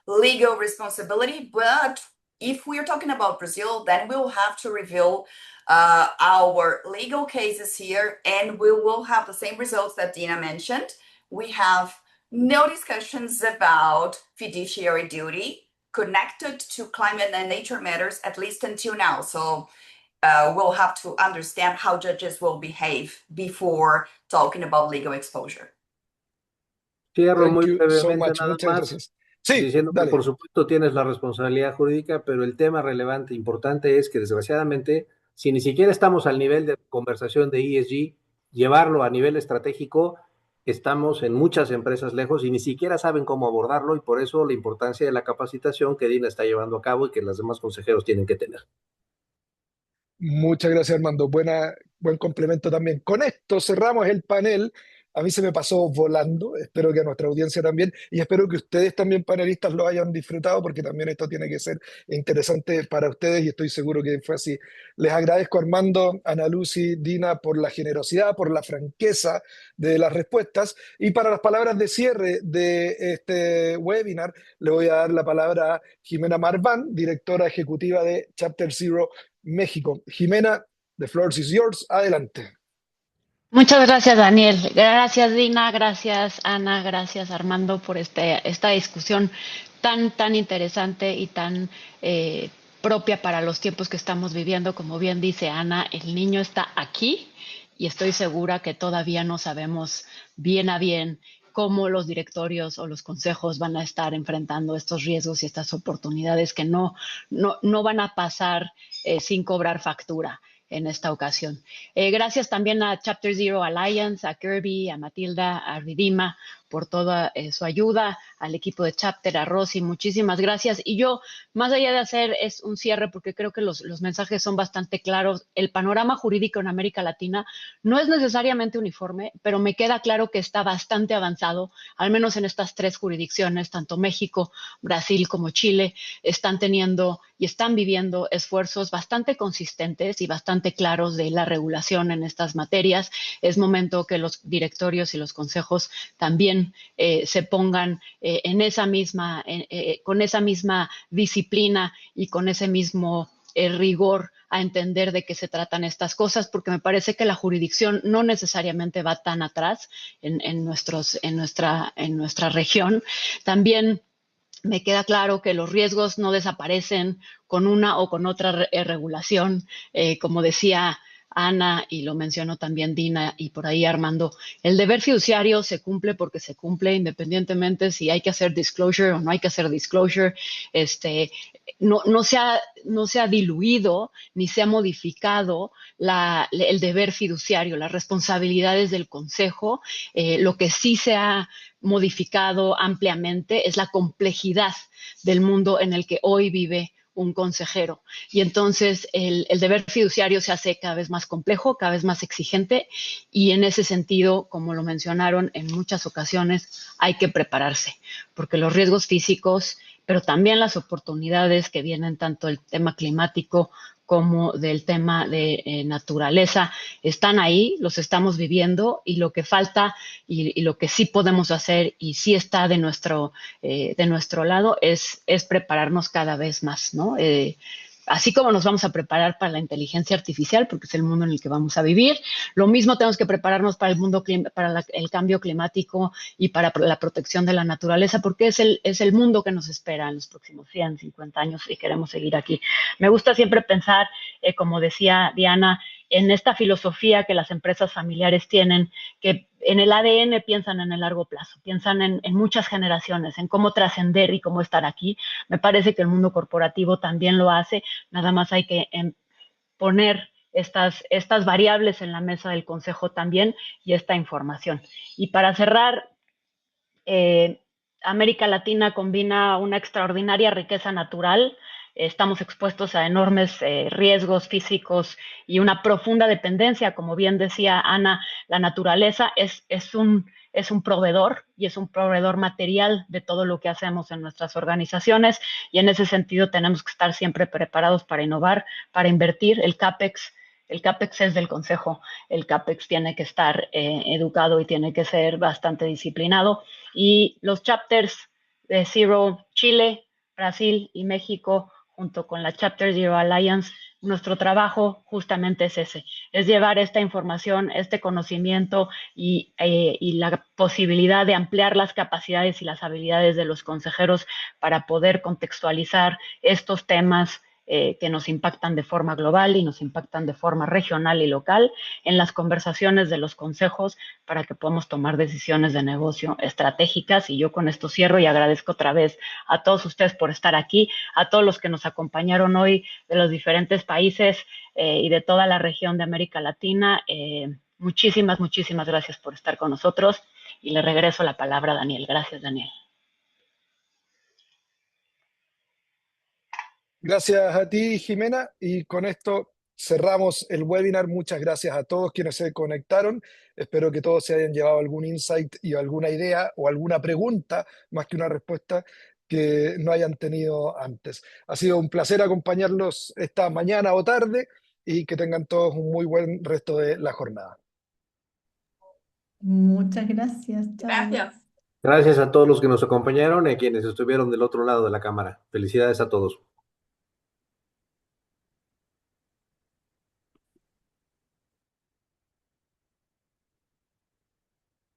legal responsibility. But if we're talking about Brazil, then we'll have to reveal our legal cases here, and we will have the same results that Dina mentioned. We have no discussions about fiduciary duty connected to climate and nature matters, at least until now. So we'll have to understand how judges will behave before talking about legal exposure. Cierro Thank muy you so brevemente much. nada Muchas más, gracias. Sí, diciendo que dale. por supuesto tienes la responsabilidad jurídica, pero el tema relevante, importante es que desgraciadamente, si ni siquiera estamos al nivel de conversación de ESG, llevarlo a nivel estratégico, estamos en muchas empresas lejos y ni siquiera saben cómo abordarlo, y por eso la importancia de la capacitación que Dina está llevando a cabo y que los demás consejeros tienen que tener. Muchas gracias, Armando. Buen complemento también. Con esto cerramos el panel. A mí se me pasó volando, espero que a nuestra audiencia también, y espero que ustedes también, panelistas, lo hayan disfrutado, porque también esto tiene que ser interesante para ustedes y estoy seguro que fue así. Les agradezco, Armando, Ana Lucy, Dina, por la generosidad, por la franqueza de las respuestas, y para las palabras de cierre de este webinar, le voy a dar la palabra a Jimena Marván, directora ejecutiva de Chapter Zero México. Jimena, the floor is yours. Adelante. Muchas gracias, Daniel. Gracias, Dina. Gracias, Ana. Gracias, Armando, por esta discusión tan interesante y tan propia para los tiempos que estamos viviendo. Como bien dice Ana, el niño está aquí y estoy segura que todavía no sabemos bien a bien cómo los directorios o los consejos van a estar enfrentando estos riesgos y estas oportunidades que no van a pasar sin cobrar factura en esta ocasión. Gracias también a Chapter Zero Alliance, a Kirby, a Matilda, a Ridima por toda su ayuda, al equipo de Chapter, a Rosy, muchísimas gracias. Y yo, más allá de hacer es un cierre, porque creo que los mensajes son bastante claros, el panorama jurídico en América Latina no es necesariamente uniforme, pero me queda claro que está bastante avanzado, al menos en estas 3 jurisdicciones, tanto México, Brasil como Chile, están teniendo y están viviendo esfuerzos bastante consistentes y bastante claros de la regulación en estas materias. Es momento que los directorios y los consejos también se pongan con esa misma disciplina y con ese mismo rigor a entender de qué se tratan estas cosas, porque me parece que la jurisdicción no necesariamente va tan atrás en nuestra región. También me queda claro que los riesgos no desaparecen con una o con otra regulación. Como decía Ana, y lo mencionó también Dina y por ahí Armando, el deber fiduciario se cumple porque se cumple, independientemente si hay que hacer disclosure o no hay que hacer disclosure. No se ha diluido ni se ha modificado el deber fiduciario, las responsabilidades del Consejo. Lo que sí se ha modificado ampliamente es la complejidad del mundo en el que hoy vive un consejero. Y entonces el deber fiduciario se hace cada vez más complejo, cada vez más exigente, y en ese sentido, como lo mencionaron en muchas ocasiones, hay que prepararse, porque los riesgos físicos, pero también las oportunidades que vienen tanto del tema climático como del tema de naturaleza, están ahí, los estamos viviendo, y lo que falta y lo que sí podemos hacer y sí está de nuestro lado es prepararnos cada vez más, ¿no? Así como nos vamos a preparar para la inteligencia artificial, porque es el mundo en el que vamos a vivir, lo mismo tenemos que prepararnos para el cambio climático y para la protección de la naturaleza, porque es el mundo que nos espera en los próximos 150 años y queremos seguir aquí. Me gusta siempre pensar, como decía Diana, en esta filosofía que las empresas familiares tienen, que en el ADN piensan en el largo plazo, piensan en muchas generaciones, en cómo trascender y cómo estar aquí. Me parece que el mundo corporativo también lo hace, nada más hay que poner estas variables en la mesa del Consejo también y esta información. Y para cerrar, América Latina combina una extraordinaria riqueza natural. Estamos expuestos a enormes riesgos físicos y una profunda dependencia. Como bien decía Ana, la naturaleza es un proveedor, y es un proveedor material de todo lo que hacemos en nuestras organizaciones, y en ese sentido tenemos que estar siempre preparados para innovar, para invertir. El CAPEX es del Consejo, el CAPEX tiene que estar educado y tiene que ser bastante disciplinado, y los chapters de Zero Chile, Brasil y México, junto con la Chapter Zero Alliance, nuestro trabajo justamente es ese, es llevar esta información, este conocimiento y la posibilidad de ampliar las capacidades y las habilidades de los consejeros para poder contextualizar estos temas que nos impactan de forma global y nos impactan de forma regional y local en las conversaciones de los consejos, para que podamos tomar decisiones de negocio estratégicas. Y yo con esto cierro y agradezco otra vez a todos ustedes por estar aquí, a todos los que nos acompañaron hoy de los diferentes países y de toda la región de América Latina. Muchísimas gracias por estar con nosotros, y le regreso la palabra a Daniel. Gracias, Daniel. Gracias a ti, Jimena, y con esto cerramos el webinar. Muchas gracias a todos quienes se conectaron. Espero que todos se hayan llevado algún insight y alguna idea o alguna pregunta, más que una respuesta, que no hayan tenido antes. Ha sido un placer acompañarlos esta mañana o tarde, y que tengan todos un muy buen resto de la jornada. Muchas gracias. Chao. Gracias. Gracias a todos los que nos acompañaron y a quienes estuvieron del otro lado de la cámara. Felicidades a todos.